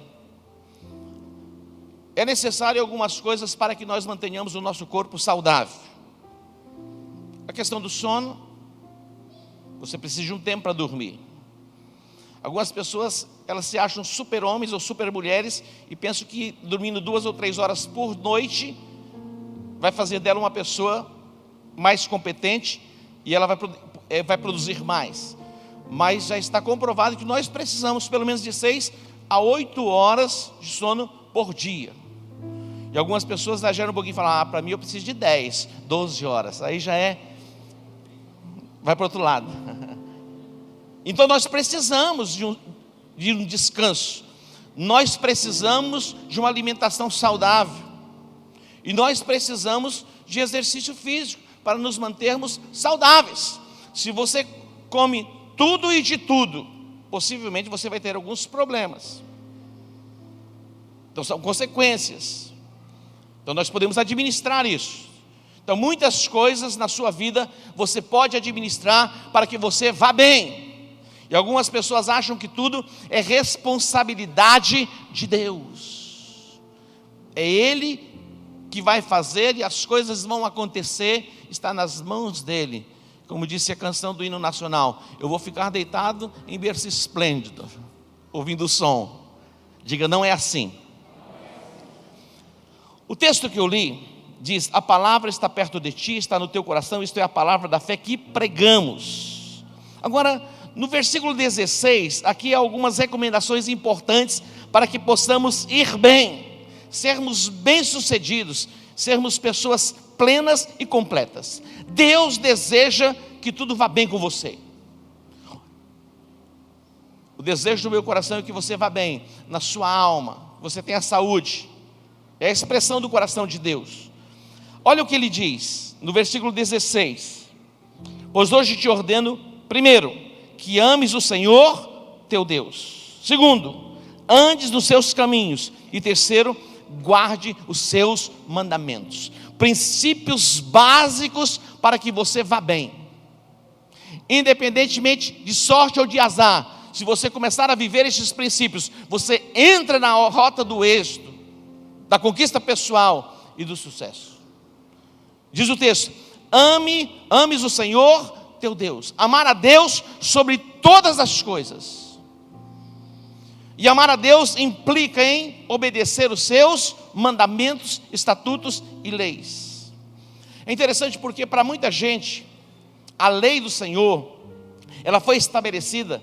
F: é necessário algumas coisas para que nós mantenhamos o nosso corpo saudável. A questão do sono, você precisa de um tempo para dormir. Algumas pessoas, elas se acham super homens ou super mulheres e pensam que dormindo 2 ou 3 horas por noite vai fazer dela uma pessoa mais competente e ela vai produzir mais. Mas já está comprovado que nós precisamos pelo menos de 6 a 8 horas de sono por dia. E algumas pessoas exageram um pouquinho e falam: para mim eu preciso de 10, 12 horas. Aí já vai para o outro lado. Então nós precisamos de um descanso. Nós precisamos de uma alimentação saudável. E nós precisamos de exercício físico para nos mantermos saudáveis. Se você come tudo e de tudo, possivelmente você vai ter alguns problemas. Então são consequências. Então nós podemos administrar isso. Então muitas coisas na sua vida você pode administrar para que você vá bem. E algumas pessoas acham que tudo é responsabilidade de Deus. É Ele que vai fazer e as coisas vão acontecer, está nas mãos dEle. Como disse a canção do hino nacional: eu vou ficar deitado em berço esplêndido, ouvindo o som. Diga: não é assim. O texto que eu li diz: a palavra está perto de ti, está no teu coração. Isto é a palavra da fé que pregamos. Agora, no versículo 16, aqui há algumas recomendações importantes para que possamos ir bem, sermos bem-sucedidos, sermos pessoas plenas e completas. Deus deseja que tudo vá bem com você. O desejo do meu coração é que você vá bem na sua alma, você tenha saúde. É a expressão do coração de Deus. Olha o que ele diz no versículo 16: pois hoje te ordeno, primeiro, que ames o Senhor teu Deus. Segundo, andes nos seus caminhos. E terceiro, guarde os seus mandamentos. Princípios básicos para que você vá bem. Independentemente de sorte ou de azar, se você começar a viver estes princípios, você entra na rota do êxito, da conquista pessoal e do sucesso. Diz o texto: ames o Senhor teu Deus. Amar a Deus sobre todas as coisas. E amar a Deus implica em obedecer os seus mandamentos, estatutos e leis. É interessante porque para muita gente, a lei do Senhor, ela foi estabelecida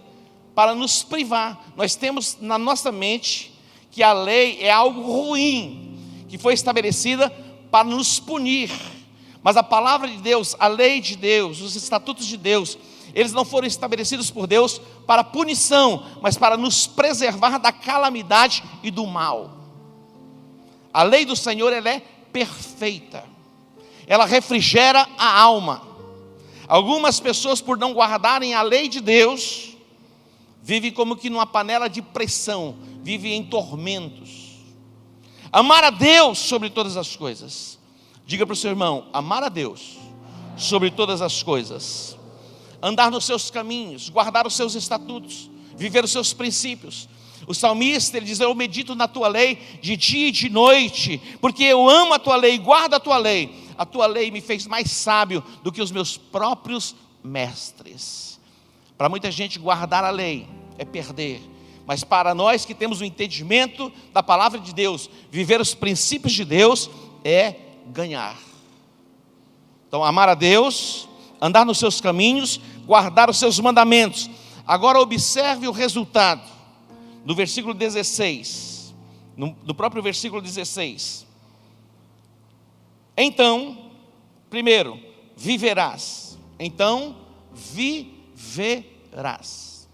F: para nos privar. Nós temos na nossa mente que a lei é algo ruim, que foi estabelecida para nos punir. Mas a palavra de Deus, a lei de Deus, os estatutos de Deus, eles não foram estabelecidos por Deus para punição, mas para nos preservar da calamidade e do mal. A lei do Senhor, ela é perfeita, ela refrigera a alma. Algumas pessoas, por não guardarem a lei de Deus, vivem como que numa panela de pressão, vivem em tormentos. Amar a Deus sobre todas as coisas. Diga para o seu irmão: amar a Deus sobre todas as coisas. Andar nos seus caminhos, guardar os seus estatutos, viver os seus princípios. O salmista, ele diz: eu medito na tua lei de dia e de noite, porque eu amo a tua lei, guardo a tua lei. A tua lei me fez mais sábio do que os meus próprios mestres. Para muita gente, guardar a lei é perder, mas para nós que temos o entendimento da palavra de Deus, viver os princípios de Deus é ganhar. Então, amar a Deus, andar nos seus caminhos, guardar os seus mandamentos. Agora observe o resultado do versículo 16, no próprio versículo 16. Então, primeiro, viverás. Então, viverás.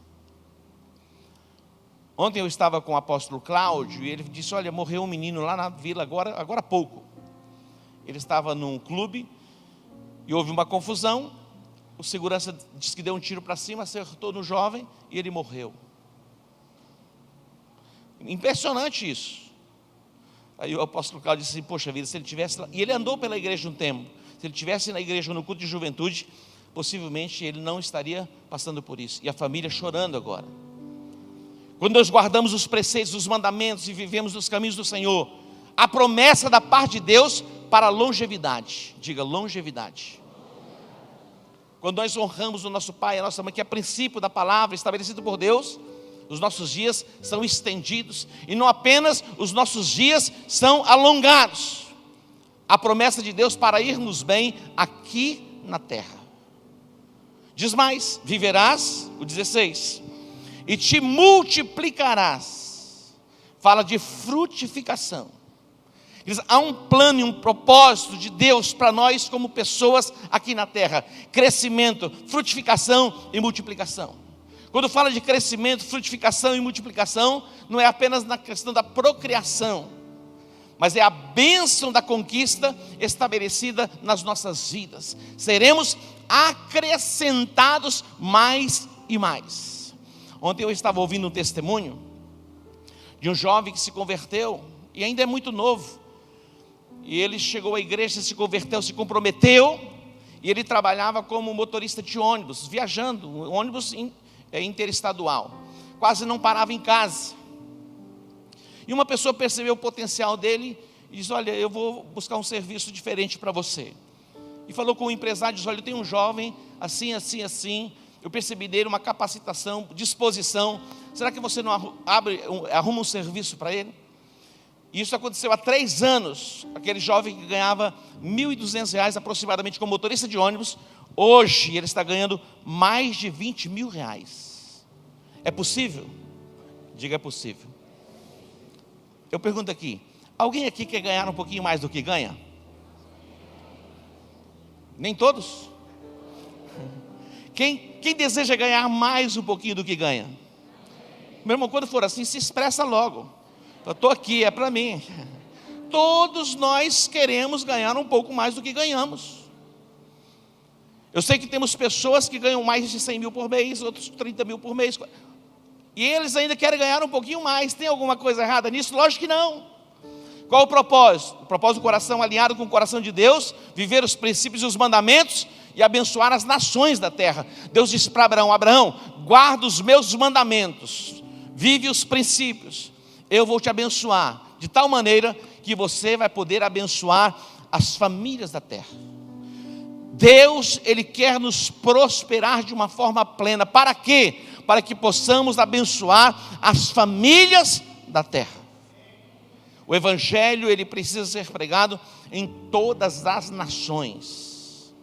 F: Ontem eu estava com o apóstolo Cláudio e ele disse: olha, morreu um menino lá na vila agora há pouco. Ele estava num clube e houve uma confusão. O segurança disse que deu um tiro para cima, acertou no jovem e ele morreu. Impressionante isso. Aí o apóstolo Cláudio disse: poxa vida, se ele tivesse lá... E ele andou pela igreja um tempo. Se ele tivesse na igreja no culto de juventude, possivelmente ele não estaria passando por isso. E a família chorando agora. Quando nós guardamos os preceitos, os mandamentos e vivemos nos caminhos do Senhor, a promessa da parte de Deus para a longevidade. Diga: longevidade. Quando nós honramos o nosso pai e a nossa mãe, que é princípio da palavra estabelecido por Deus, os nossos dias são estendidos. E não apenas os nossos dias são alongados. A promessa de Deus para irmos bem aqui na terra. Diz mais: viverás, o 16, e te multiplicarás. Fala de frutificação. Diz, há um plano e um propósito de Deus para nós como pessoas aqui na terra: crescimento, frutificação e multiplicação. Quando fala de crescimento, frutificação e multiplicação, não é apenas na questão da procriação, mas é a bênção da conquista estabelecida nas nossas vidas. Seremos acrescentados mais e mais. Ontem eu estava ouvindo um testemunho de um jovem que se converteu, e ainda é muito novo. E ele chegou à igreja, se converteu, se comprometeu, e ele trabalhava como motorista de ônibus, viajando, ônibus interestadual. Quase não parava em casa. E uma pessoa percebeu o potencial dele e disse: olha, eu vou buscar um serviço diferente para você. E falou com o empresário, disse: olha, eu tenho um jovem assim, assim, assim, eu percebi dele uma capacitação, disposição, será que você não arruma um serviço para ele? E isso aconteceu há 3 anos. Aquele jovem que ganhava R$1.200 aproximadamente como motorista de ônibus, hoje ele está ganhando mais de R$20.000. É possível? Diga: é possível. Eu pergunto aqui: alguém aqui quer ganhar um pouquinho mais do que ganha? Nem todos? Quem deseja ganhar mais um pouquinho do que ganha? Meu irmão, quando for assim, se expressa logo. Eu estou aqui, é para mim. Todos nós queremos ganhar um pouco mais do que ganhamos. Eu sei que temos pessoas que ganham mais de 100 mil por mês, outros 30 mil por mês. E eles ainda querem ganhar um pouquinho mais. Tem alguma coisa errada nisso? Lógico que não. Qual o propósito? O propósito do coração alinhado com o coração de Deus, viver os princípios e os mandamentos e abençoar as nações da terra. Deus disse para Abraão: Abraão, guarda os meus mandamentos, vive os princípios, eu vou te abençoar, de tal maneira que você vai poder abençoar as famílias da terra. Deus, Ele quer nos prosperar de uma forma plena. Para quê? Para que possamos abençoar as famílias da terra. O Evangelho, ele precisa ser pregado em todas as nações.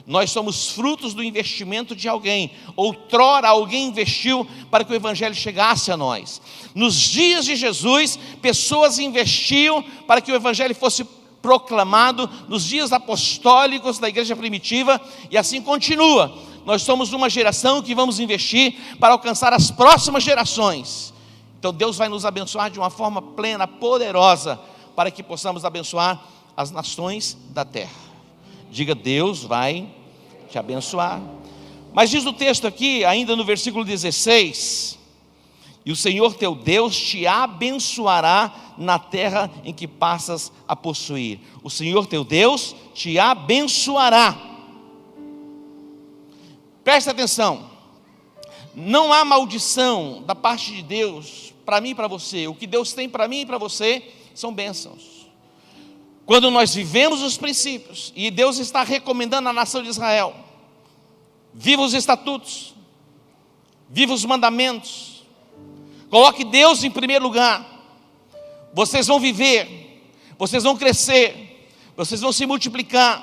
F: Nós somos frutos do investimento de alguém. Outrora alguém investiu para que o Evangelho chegasse a nós. Nos dias de Jesus, pessoas investiam para que o Evangelho fosse proclamado. Nos dias apostólicos da igreja primitiva, e assim continua. Nós somos uma geração que vamos investir para alcançar as próximas gerações. Então Deus vai nos abençoar de uma forma plena, poderosa, para que possamos abençoar as nações da terra. Diga: Deus vai te abençoar. Mas diz o texto aqui, ainda no versículo 16: e o Senhor teu Deus te abençoará na terra em que passas a possuir. O Senhor teu Deus te abençoará. Presta atenção. Não há maldição da parte de Deus para mim e para você. O que Deus tem para mim e para você são bênçãos. Quando nós vivemos os princípios, e Deus está recomendando à nação de Israel: viva os estatutos, viva os mandamentos, coloque Deus em primeiro lugar. Vocês vão viver, vocês vão crescer, vocês vão se multiplicar,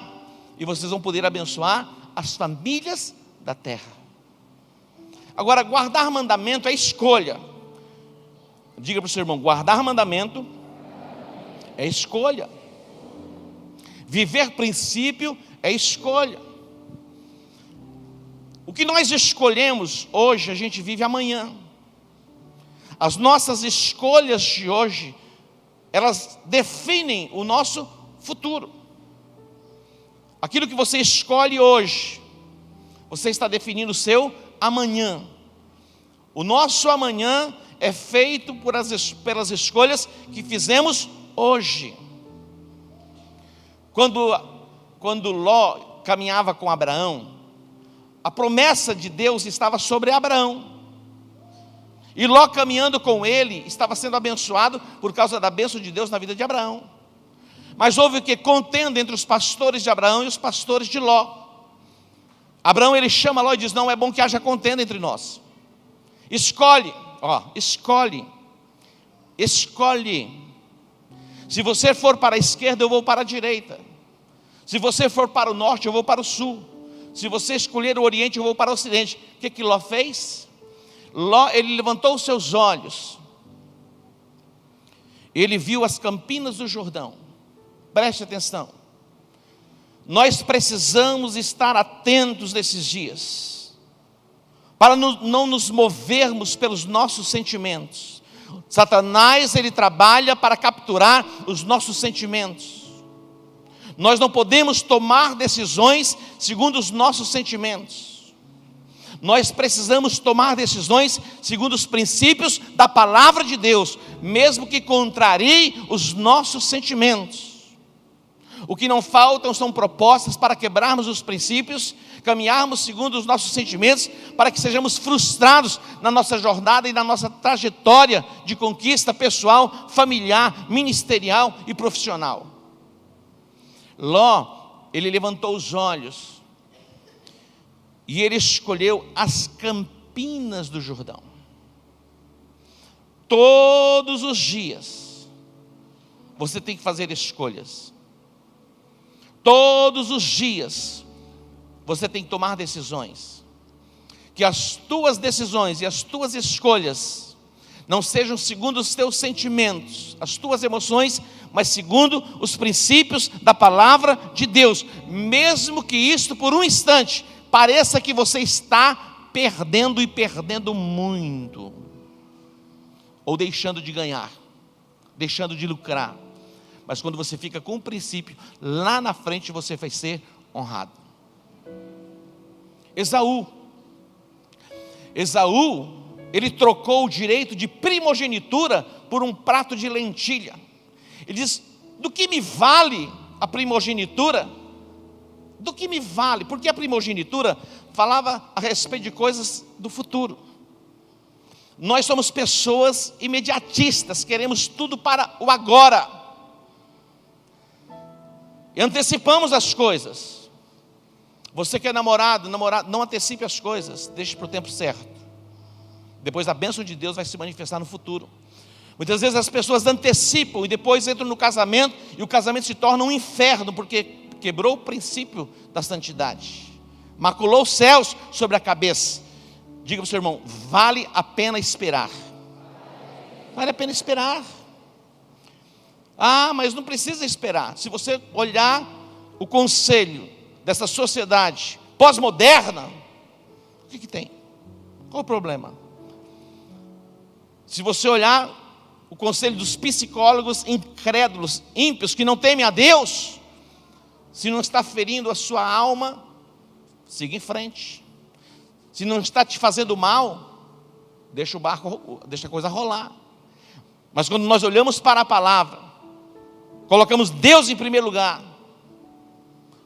F: e vocês vão poder abençoar as famílias da terra. Agora, guardar mandamento é escolha. Diga para o seu irmão: guardar mandamento é escolha. Viver princípio é escolha. O que nós escolhemos hoje, a gente vive amanhã. As nossas escolhas de hoje, elas definem o nosso futuro. Aquilo que você escolhe hoje, você está definindo o seu amanhã. O nosso amanhã é feito pelas escolhas que fizemos hoje. Quando Ló caminhava com Abraão, a promessa de Deus estava sobre Abraão. E Ló, caminhando com ele, estava sendo abençoado por causa da bênção de Deus na vida de Abraão. Mas houve o que? Contenda entre os pastores de Abraão e os pastores de Ló. Abraão, ele chama Ló e diz: não é bom que haja contenda entre nós. Escolhe, escolhe. Se você for para a esquerda, eu vou para a direita. Se você for para o norte, eu vou para o sul. Se você escolher o oriente, eu vou para o ocidente. O que Ló fez? Ló, ele levantou os seus olhos. Ele viu as campinas do Jordão. Preste atenção. Nós precisamos estar atentos nesses dias, para não nos movermos pelos nossos sentimentos. Satanás, ele trabalha para capturar os nossos sentimentos. Nós não podemos tomar decisões segundo os nossos sentimentos. Nós precisamos tomar decisões segundo os princípios da palavra de Deus, mesmo que contrarie os nossos sentimentos. O que não faltam são propostas para quebrarmos os princípios, caminharmos segundo os nossos sentimentos, para que sejamos frustrados na nossa jornada e na nossa trajetória de conquista pessoal, familiar, ministerial e profissional. Ló, ele levantou os olhos e ele escolheu as campinas do Jordão. Todos os dias você tem que fazer escolhas. Todos os dias você tem que tomar decisões. Que as tuas decisões e as tuas escolhas não sejam segundo os teus sentimentos, as tuas emoções, mas segundo os princípios da palavra de Deus, mesmo que isto por um instante pareça que você está perdendo e perdendo muito, ou deixando de ganhar, deixando de lucrar. Mas quando você fica com o princípio, lá na frente você vai ser honrado. Esaú, ele trocou o direito de primogenitura por um prato de lentilha. Ele diz: do que me vale a primogenitura? Do que me vale? Porque a primogenitura falava a respeito de coisas do futuro. Nós somos pessoas imediatistas, queremos tudo para o agora. E antecipamos as coisas. Você que é namorado, não antecipe as coisas, deixe para o tempo certo. Depois a bênção de Deus vai se manifestar no futuro. Muitas vezes as pessoas antecipam e depois entram no casamento, e o casamento se torna um inferno, porque quebrou o princípio da santidade, maculou os céus sobre a cabeça. Diga para o seu irmão: vale a pena esperar. Vale a pena esperar. Ah, mas não precisa esperar. Se você olhar o conselho dessa sociedade pós-moderna, o que tem? Qual o problema? Se você olhar o conselho dos psicólogos incrédulos, ímpios, que não temem a Deus, se não está ferindo a sua alma, siga em frente. Se não está te fazendo mal, deixa a coisa rolar. Mas quando nós olhamos para a palavra, colocamos Deus em primeiro lugar,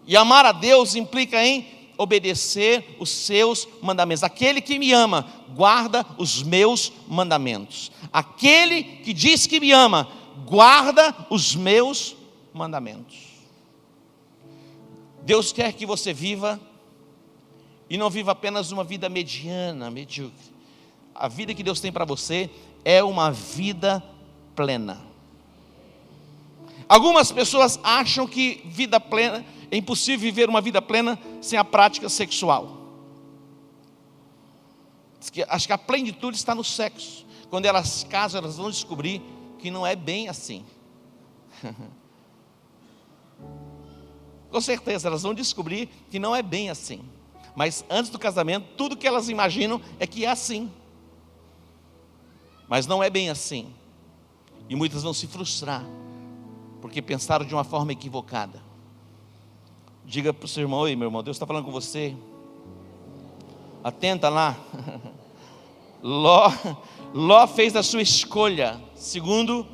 F: e amar a Deus implica em obedecer os seus mandamentos. Aquele que me ama, guarda os meus mandamentos. Aquele que diz que me ama, guarda os meus mandamentos. Deus quer que você viva, e não viva apenas uma vida mediana, medíocre. A vida que Deus tem para você é uma vida plena. Algumas pessoas acham que vida plena, é impossível viver uma vida plena sem a prática sexual. Acho que a plenitude está no sexo. Quando elas casam, elas vão descobrir que não é bem assim. Com certeza, elas vão descobrir que não é bem assim. Mas antes do casamento, tudo que elas imaginam é que é assim. Mas não é bem assim. E muitas vão se frustrar, porque pensaram de uma forma equivocada. Diga para o seu irmão: oi, meu irmão, Deus está falando com você. Atenta lá. Ló fez a sua escolha segundo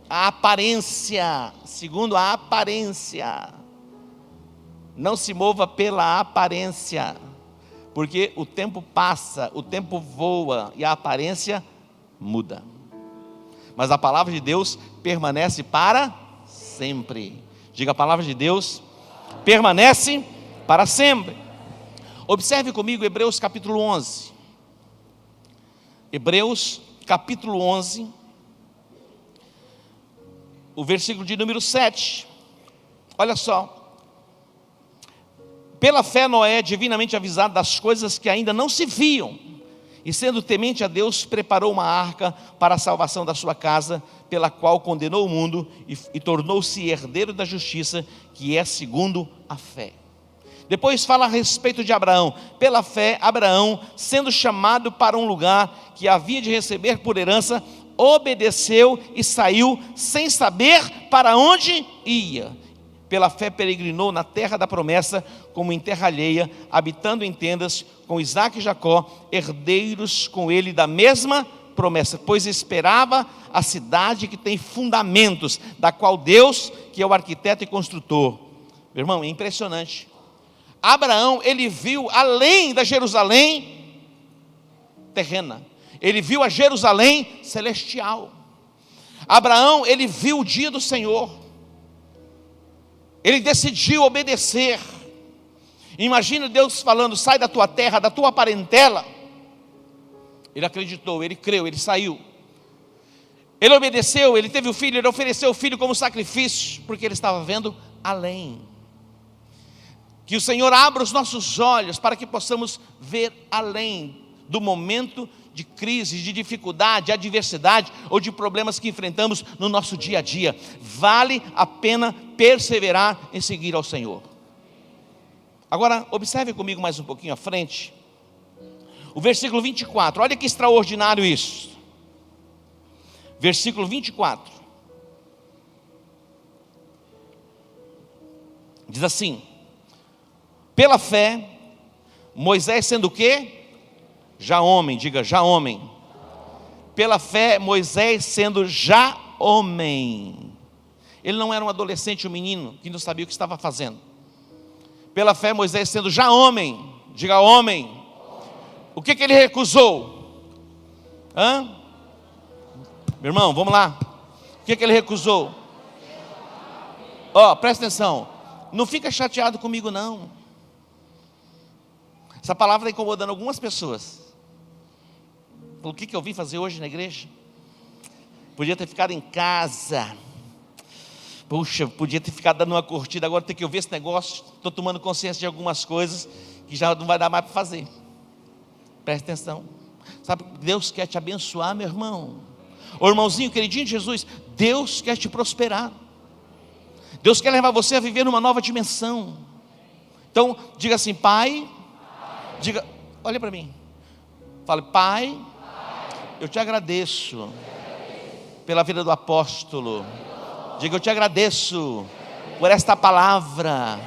F: a aparência. Segundo a aparência. Não se mova pela aparência, porque o tempo passa, o tempo voa e a aparência muda. Mas a palavra de Deus permanece para sempre. Diga: a palavra de Deus permanece para sempre. Observe comigo Hebreus capítulo 11. Hebreus capítulo 11, o versículo de número 7. Olha só. Pela fé Noé, divinamente avisado das coisas que ainda não se viam, e sendo temente a Deus, preparou uma arca para a salvação da sua casa, pela qual condenou o mundo e tornou-se herdeiro da justiça, que é segundo a fé. Depois fala a respeito de Abraão. Pela fé, Abraão, sendo chamado para um lugar que havia de receber por herança, obedeceu e saiu sem saber para onde ia. Pela fé peregrinou na terra da promessa, como em terra alheia, habitando em tendas com Isaque e Jacó, herdeiros com ele da mesma promessa, pois esperava a cidade que tem fundamentos, da qual Deus, que é o arquiteto e construtor. Meu irmão, é impressionante. Abraão, ele viu além da Jerusalém terrena, ele viu a Jerusalém celestial. Abraão, ele viu o dia do Senhor, ele decidiu obedecer. Imagina Deus falando: sai da tua terra, da tua parentela. Ele acreditou, ele creu, ele saiu. Ele obedeceu, ele teve o filho, ele ofereceu o filho como sacrifício, porque ele estava vendo além. Que o Senhor abra os nossos olhos para que possamos ver além do momento de crise, de dificuldade, de adversidade ou de problemas que enfrentamos no nosso dia a dia. Vale a pena perseverar em seguir ao Senhor. Agora, observe comigo mais um pouquinho à frente. O versículo 24, olha que extraordinário isso. Versículo 24. Diz assim: pela fé, Moisés sendo o quê? Já homem, diga já homem. Pela fé, Moisés sendo já homem. Ele não era um adolescente, um menino que não sabia o que estava fazendo. Pela fé, Moisés sendo já homem, diga homem. O que ele recusou? Meu irmão, vamos lá. O que ele recusou? Presta atenção. Não fica chateado comigo não. Essa palavra está incomodando algumas pessoas. O que eu vim fazer hoje na igreja? Podia ter ficado em casa. Puxa, podia ter ficado dando uma curtida. Agora tem que ouvir esse negócio. Estou tomando consciência de algumas coisas que já não vai dar mais para fazer. Presta atenção. Sabe, Deus quer te abençoar, meu irmão. Ô irmãozinho, queridinho de Jesus, Deus quer te prosperar. Deus quer levar você a viver numa nova dimensão. Então, diga assim, Pai. Diga, olha para mim. Fale, Pai, eu te agradeço pela vida do apóstolo. Diga, eu te agradeço por esta palavra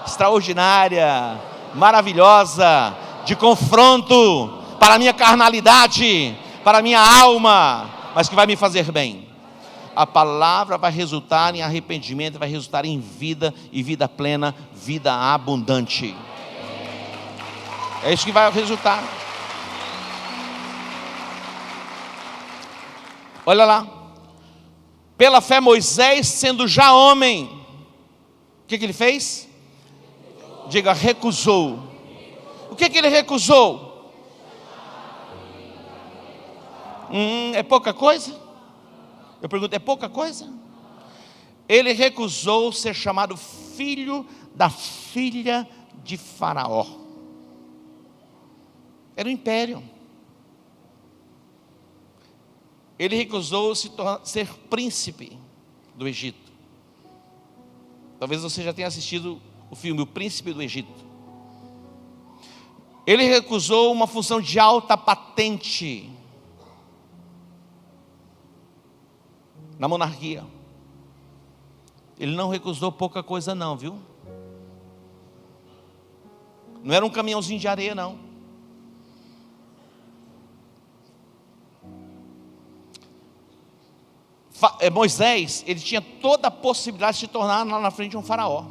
F: extraordinária, maravilhosa, de confronto para a minha carnalidade, para a minha alma, mas que vai me fazer bem. A palavra vai resultar em arrependimento, vai resultar em vida e vida plena, vida abundante. É isso que vai resultar. Olha lá. Pela fé, Moisés, sendo já homem, o que ele fez? Diga, recusou. O que ele recusou? É pouca coisa? Eu pergunto, é pouca coisa? Ele recusou ser chamado filho da filha de Faraó. Era um império. Ele recusou ser príncipe do Egito. Talvez você já tenha assistido o filme O Príncipe do Egito. Ele recusou uma função de alta patente na monarquia. Ele não recusou pouca coisa não, viu? Não era um caminhãozinho de areia não. Moisés, ele tinha toda a possibilidade de se tornar lá na frente de um faraó.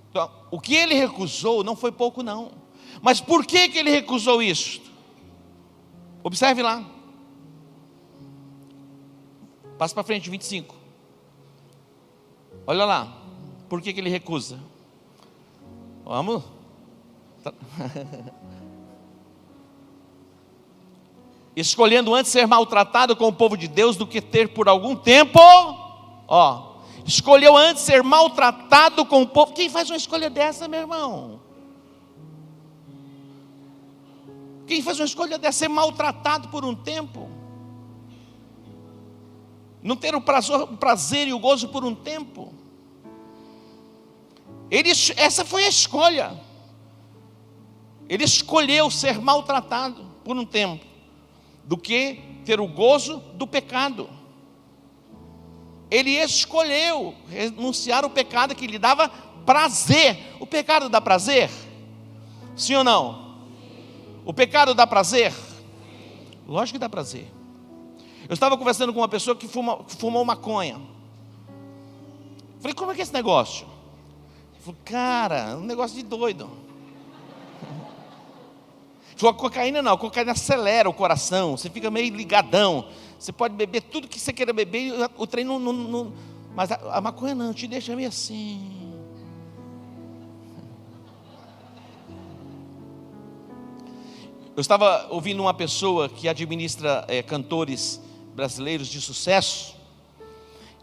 F: Então, o que ele recusou não foi pouco não. Mas por que ele recusou isso? Observe lá. Passa para frente, 25. Olha lá. Por que ele recusa? Vamos. Escolhendo antes ser maltratado com o povo de Deus do que ter por algum tempo, escolheu antes ser maltratado com o povo. Quem faz uma escolha dessa, meu irmão? Quem faz uma escolha dessa, ser maltratado por um tempo, não ter o prazer e o gozo por um tempo? Essa foi a escolha. Ele escolheu ser maltratado por um tempo do que ter o gozo do pecado. Ele escolheu renunciar o pecado que lhe dava prazer. O pecado dá prazer? Sim ou não? O pecado dá prazer? Lógico que dá prazer. Eu estava conversando com uma pessoa que fumou maconha. Falei, como é que é esse negócio? Ele falou, cara, é um negócio de doido. A cocaína não, a cocaína acelera o coração, você fica meio ligadão, você pode beber tudo que você queira beber, o trem não mas a maconha não, te deixa meio assim. Eu estava ouvindo uma pessoa que administra cantores brasileiros de sucesso,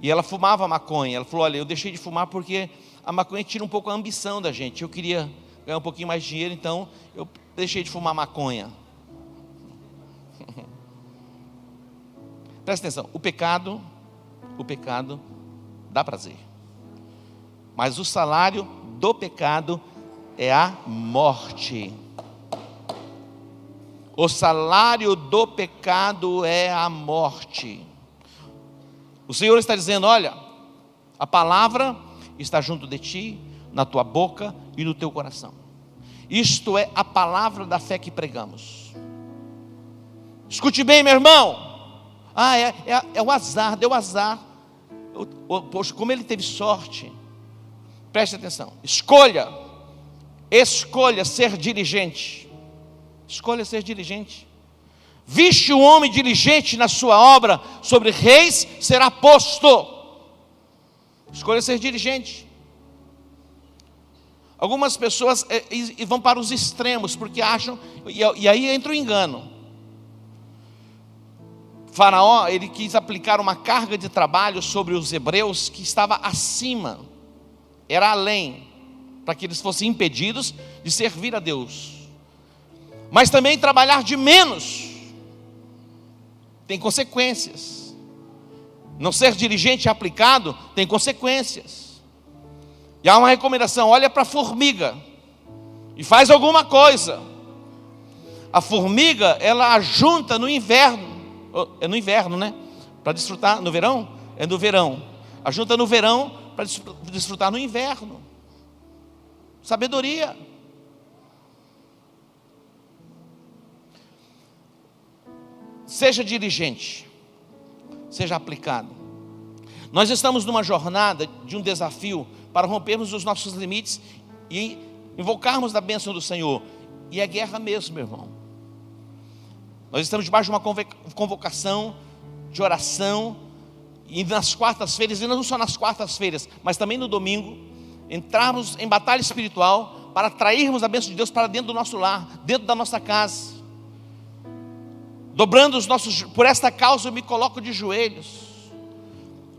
F: e ela fumava maconha. Ela falou, olha, eu deixei de fumar porque a maconha tira um pouco a ambição da gente, eu queria ganhar um pouquinho mais de dinheiro, então eu deixei de fumar maconha. Presta atenção, o pecado dá prazer. Mas o salário do pecado é a morte. O salário do pecado é a morte. O Senhor está dizendo: olha, a palavra está junto de ti, na tua boca e no teu coração. Isto é a palavra da fé que pregamos. Escute bem, meu irmão. É o azar, deu azar. Poxa, como ele teve sorte. Preste atenção. Escolha ser diligente. Escolha ser diligente. Viste o homem diligente na sua obra, sobre reis será posto. Escolha ser diligente. Algumas pessoas vão para os extremos, porque acham, e aí entra o engano. Faraó, ele quis aplicar uma carga de trabalho sobre os hebreus que estava acima, era além, para que eles fossem impedidos de servir a Deus. Mas também trabalhar de menos tem consequências. Não ser diligente e aplicado tem consequências. E há uma recomendação: olha para a formiga e faz alguma coisa. A formiga, ela ajunta no inverno. É no inverno, né? Para desfrutar no verão? É no verão. Ajunta no verão para desfrutar no inverno. Sabedoria. Seja diligente, seja aplicado. Nós estamos numa jornada de um desafio para rompermos os nossos limites e invocarmos a bênção do Senhor. E é guerra mesmo, meu irmão. Nós estamos debaixo de uma convocação de oração, e nas quartas-feiras, e não só nas quartas-feiras, mas também no domingo, entrarmos em batalha espiritual para atrairmos a bênção de Deus para dentro do nosso lar, dentro da nossa casa. Dobrando os nossos, por esta causa eu me coloco de joelhos.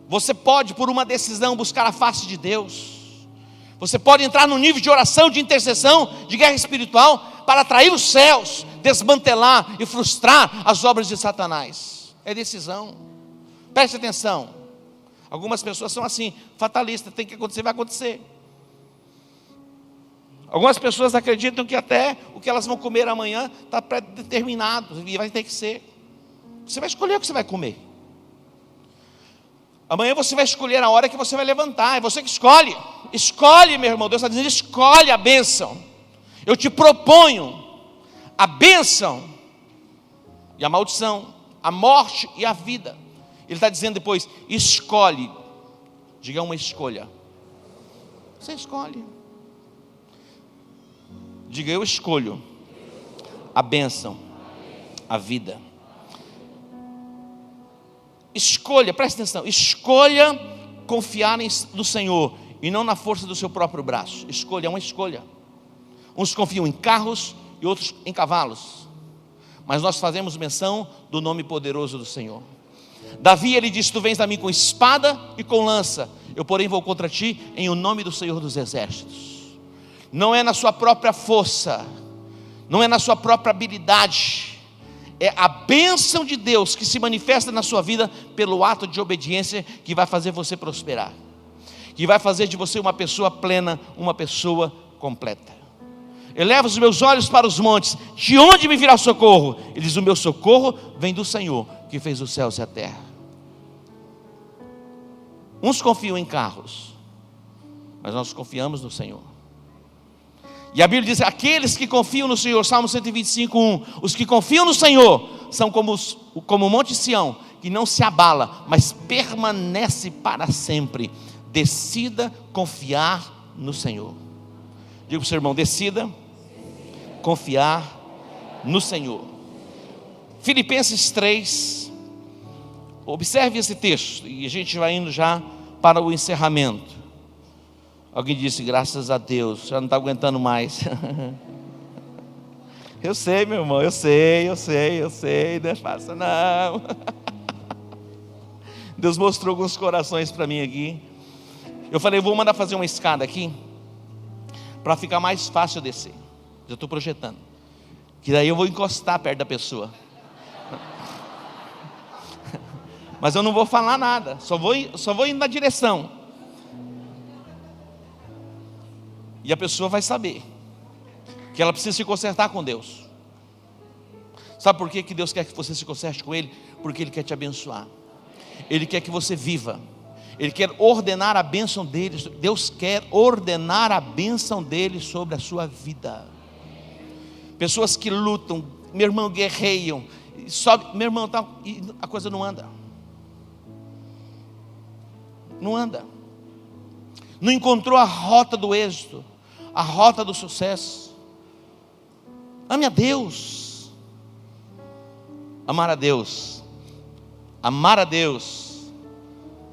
F: Você pode, por uma decisão, buscar a face de Deus. Você pode entrar no nível de oração, de intercessão, de guerra espiritual, para atrair os céus, desmantelar e frustrar as obras de Satanás. É decisão. Preste atenção. Algumas pessoas são assim, fatalistas, tem que acontecer, vai acontecer. Algumas pessoas acreditam que até o que elas vão comer amanhã está pré-determinado e vai ter que ser. Você vai escolher o que você vai comer. Amanhã você vai escolher a hora que você vai levantar. É você que escolhe. Escolhe, meu irmão. Deus está dizendo: escolhe a bênção. Eu te proponho a bênção e a maldição, a morte e a vida. Ele está dizendo depois: escolhe. Diga uma escolha. Você escolhe. Diga: eu escolho a bênção, a vida. Escolha, presta atenção, escolha confiar no Senhor e não na força do seu próprio braço. Escolha, é uma escolha. Uns confiam em carros e outros em cavalos, mas nós fazemos menção do nome poderoso do Senhor. Davi, ele disse: tu vens a mim com espada e com lança, eu porém vou contra ti em o nome do Senhor dos exércitos. Não é na sua própria força, não é na sua própria habilidade, é a bênção de Deus que se manifesta na sua vida pelo ato de obediência que vai fazer você prosperar, que vai fazer de você uma pessoa plena, uma pessoa completa. Eleva os meus olhos para os montes, de onde me virá o socorro? Ele diz: o meu socorro vem do Senhor, que fez os céus e a terra. Uns confiam em carros, mas nós confiamos no Senhor. E a Bíblia diz: aqueles que confiam no Senhor, Salmo 125:1, os que confiam no Senhor são como o monte Sião, que não se abala, mas permanece para sempre. Decida confiar no Senhor. Diga para o seu irmão: decida confiar no Senhor. Filipenses 3, observe esse texto, e a gente vai indo já para o encerramento. Alguém disse: graças a Deus, já não está aguentando mais. Eu sei, meu irmão, eu sei, não é fácil não. Deus mostrou alguns corações para mim aqui. Eu falei: vou mandar fazer uma escada aqui, para ficar mais fácil descer. Já estou projetando, que daí eu vou encostar perto da pessoa. Mas eu não vou falar nada, só vou indo na direção. E a pessoa vai saber que ela precisa se consertar com Deus. Sabe por que Deus quer que você se conserte com Ele? Porque Ele quer te abençoar. Ele quer que você viva. Ele quer ordenar a bênção dele. Deus quer ordenar a bênção dele sobre a sua vida. Pessoas que lutam, meu irmão, guerreiam, sobe, meu irmão, tá, e a coisa não anda. Não anda. Não encontrou a rota do êxito, a rota do sucesso. Ame a Deus. Amar a Deus. Amar a Deus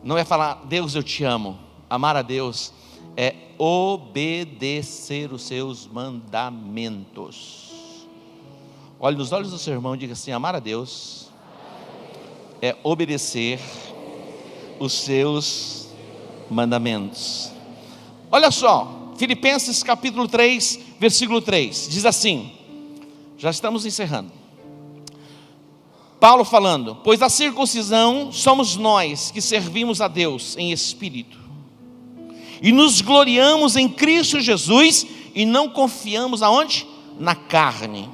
F: não é falar, Deus eu te amo. Amar a Deus é obedecer os seus mandamentos. Olhe nos olhos do seu irmão e diga assim: amar a Deus é obedecer os seus mandamentos. Olha só, Filipenses capítulo 3, versículo 3, diz assim, já estamos encerrando. Paulo falando: pois a circuncisão somos nós que servimos a Deus em espírito, e nos gloriamos em Cristo Jesus, e não confiamos aonde? Na carne.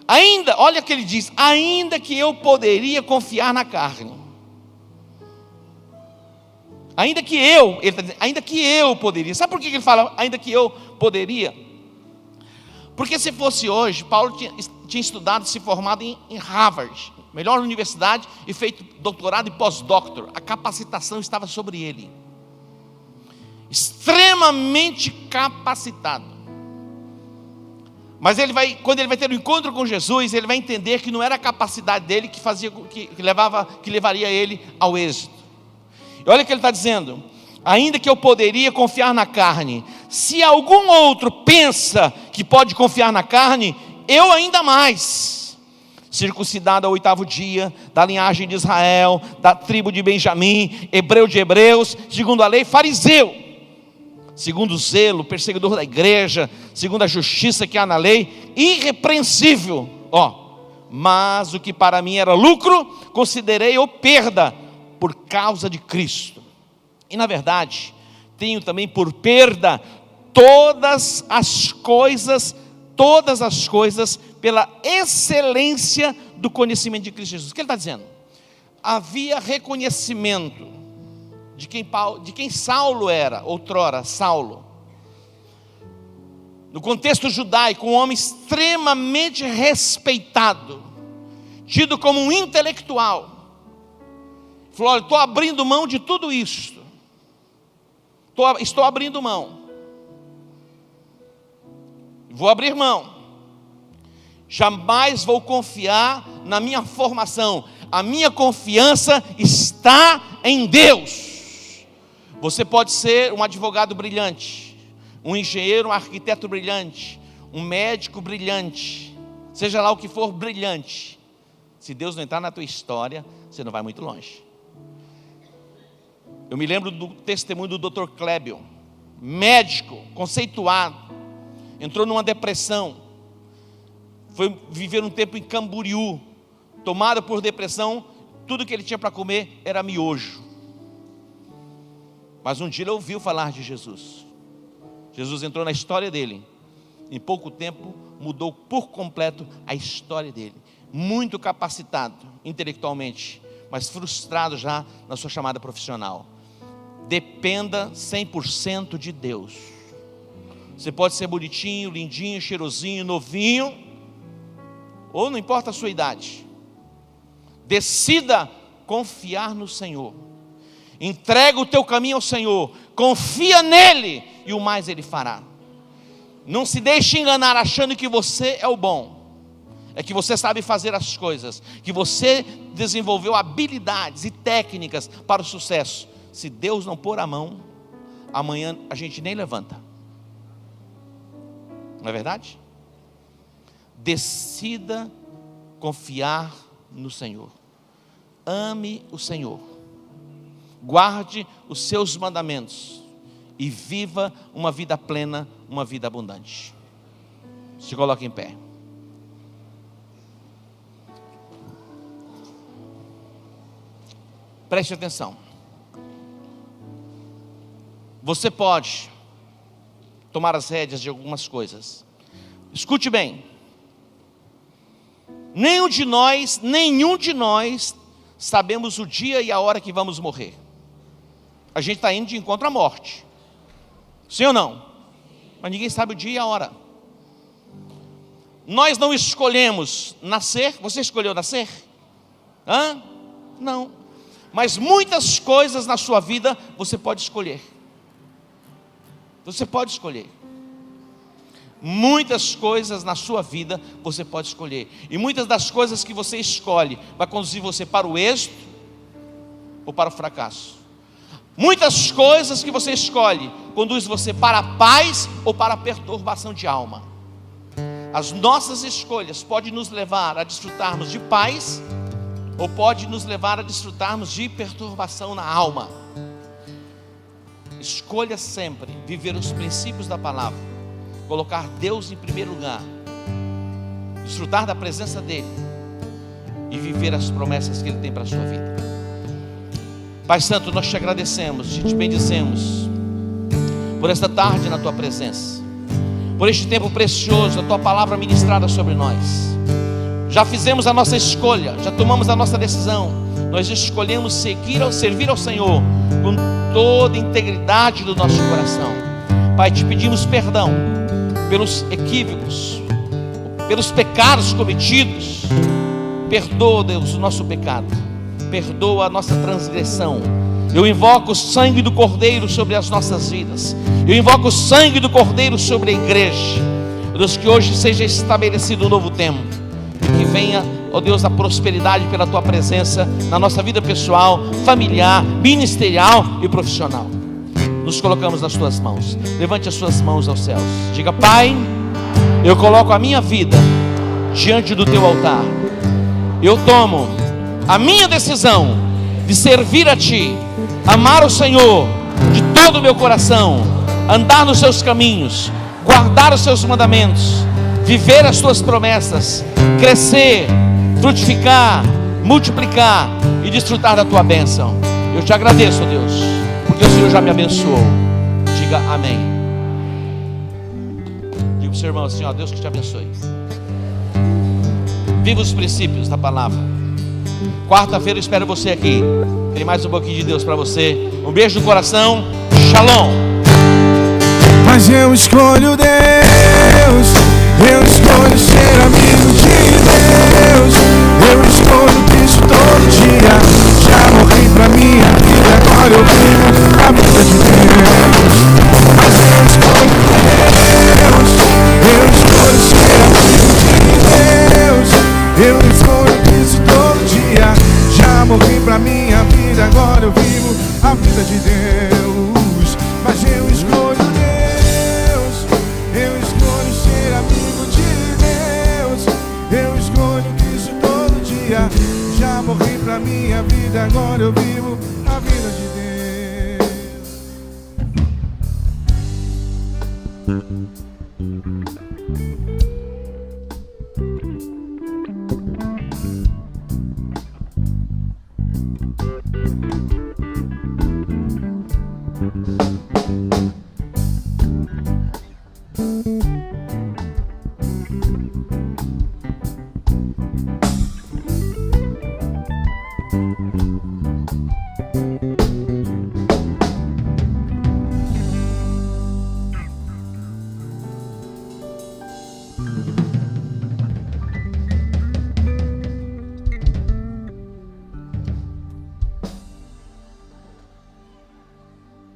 F: Ainda, olha o que ele diz: ainda que eu poderia confiar na carne. Ainda que eu, ele está dizendo, ainda que eu poderia. Sabe por que ele fala ainda que eu poderia? Porque se fosse hoje, Paulo tinha estudado, se formado em Harvard, melhor universidade, e feito doutorado e pós-doutor. A capacitação estava sobre ele. Extremamente capacitado. Mas quando ele vai ter um encontro com Jesus, ele vai entender que não era a capacidade dele que levaria ele ao êxito. E olha o que ele está dizendo: ainda que eu poderia confiar na carne, se algum outro pensa que pode confiar na carne, eu ainda mais. Circuncidado ao 8º dia, da linhagem de Israel, da tribo de Benjamim, hebreu de hebreus, segundo a lei, fariseu, segundo o zelo, perseguidor da igreja, segundo a justiça que há na lei, irrepreensível. Mas o que para mim era lucro, considerei-o perda por causa de Cristo. E na verdade, tenho também por perda todas as coisas pela excelência do conhecimento de Cristo Jesus. O que ele está dizendo? Havia reconhecimento de quem Saulo era, outrora, Saulo. No contexto judaico, um homem extremamente respeitado, tido como um intelectual. Falou: olha, estou abrindo mão de tudo isto. Estou abrindo mão. Vou abrir mão. Jamais vou confiar na minha formação. A minha confiança está em Deus. Você pode ser um advogado brilhante, um engenheiro, um arquiteto brilhante, um médico brilhante, seja lá o que for brilhante. Se Deus não entrar na tua história, você não vai muito longe. Eu me lembro do testemunho do Dr. Klebel, médico, conceituado, entrou numa depressão, foi viver um tempo em Camboriú, tomado por depressão, tudo que ele tinha para comer era miojo. Mas um dia ele ouviu falar de Jesus. Jesus entrou na história dele, em pouco tempo mudou por completo a história dele. Muito capacitado intelectualmente, mas frustrado já na sua chamada profissional. Dependa 100% de Deus. Você pode ser bonitinho, lindinho, cheirosinho, novinho, ou não importa a sua idade. Decida confiar no Senhor. Entrega o teu caminho ao Senhor. Confia nele e o mais ele fará. Não se deixe enganar achando que você é o bom. É que você sabe fazer as coisas, que você desenvolveu habilidades e técnicas para o sucesso. Se Deus não pôr a mão, amanhã a gente nem levanta. Não é verdade? Decida confiar no Senhor. Ame o Senhor. Guarde os seus mandamentos e viva uma vida plena, uma vida abundante. Se coloque em pé. Preste atenção. Você pode tomar as rédeas de algumas coisas. Escute bem. Nenhum de nós sabemos o dia e a hora que vamos morrer. A gente está indo de encontro à morte. Sim ou não? Mas ninguém sabe o dia e a hora. Nós não escolhemos nascer. Você escolheu nascer? Não. Mas muitas coisas na sua vida você pode escolher. Você pode escolher. Muitas coisas na sua vida você pode escolher. E muitas das coisas que você escolhe vai conduzir você para o êxito ou para o fracasso. Muitas coisas que você escolhe conduz você para a paz ou para a perturbação de alma. As nossas escolhas podem nos levar a desfrutarmos de paz ou pode nos levar a desfrutarmos de perturbação na alma. Escolha sempre viver os princípios da palavra, colocar Deus em primeiro lugar, desfrutar da presença dEle e viver as promessas que Ele tem para a sua vida. Pai Santo, nós te agradecemos e te bendizemos por esta tarde na Tua presença, por este tempo precioso, a Tua palavra ministrada sobre nós. Já fizemos a nossa escolha, já tomamos a nossa decisão. Nós escolhemos servir ao Senhor com toda a integridade do nosso coração. Pai, te pedimos perdão pelos equívocos, pelos pecados cometidos. Perdoa, Deus, o nosso pecado, perdoa a nossa transgressão. Eu invoco o sangue do Cordeiro sobre as nossas vidas. Eu invoco o sangue do Cordeiro sobre a igreja. Deus, que hoje seja estabelecido um novo tempo, que venha, ó Deus, a prosperidade pela Tua presença na nossa vida pessoal, familiar, ministerial e profissional. Nos colocamos nas Tuas mãos. Levante as suas mãos aos céus. Diga: Pai, eu coloco a minha vida diante do Teu altar. Eu tomo a minha decisão de servir a Ti, amar o Senhor de todo o meu coração, andar nos Seus caminhos, guardar os Seus mandamentos, viver as Tuas promessas, crescer, frutificar, multiplicar e desfrutar da Tua bênção. Eu te agradeço, Deus, porque o Senhor já me abençoou. Diga amém. Diga para o seu irmão assim: ó, Deus que te abençoe. Viva os princípios da palavra. Quarta-feira eu espero você aqui. Tem mais um pouquinho de Deus para você. Um beijo no coração. Shalom.
A: Mas eu escolho Deus, eu escolho ser amigo de Deus, eu escolho Cristo todo dia. Já morri pra minha vida, agora eu vivo a vida de Deus. Mas eu escolho Deus, eu escolho ser amigo de Deus, eu escolho Cristo todo dia. Já morri pra minha vida, agora eu vivo a vida de Deus. Mas eu escolho Deus, eu escolho ser amigo de Deus, eu escolho Cristo todo dia. Já morri pra minha vida, agora eu vivo a vida de Deus.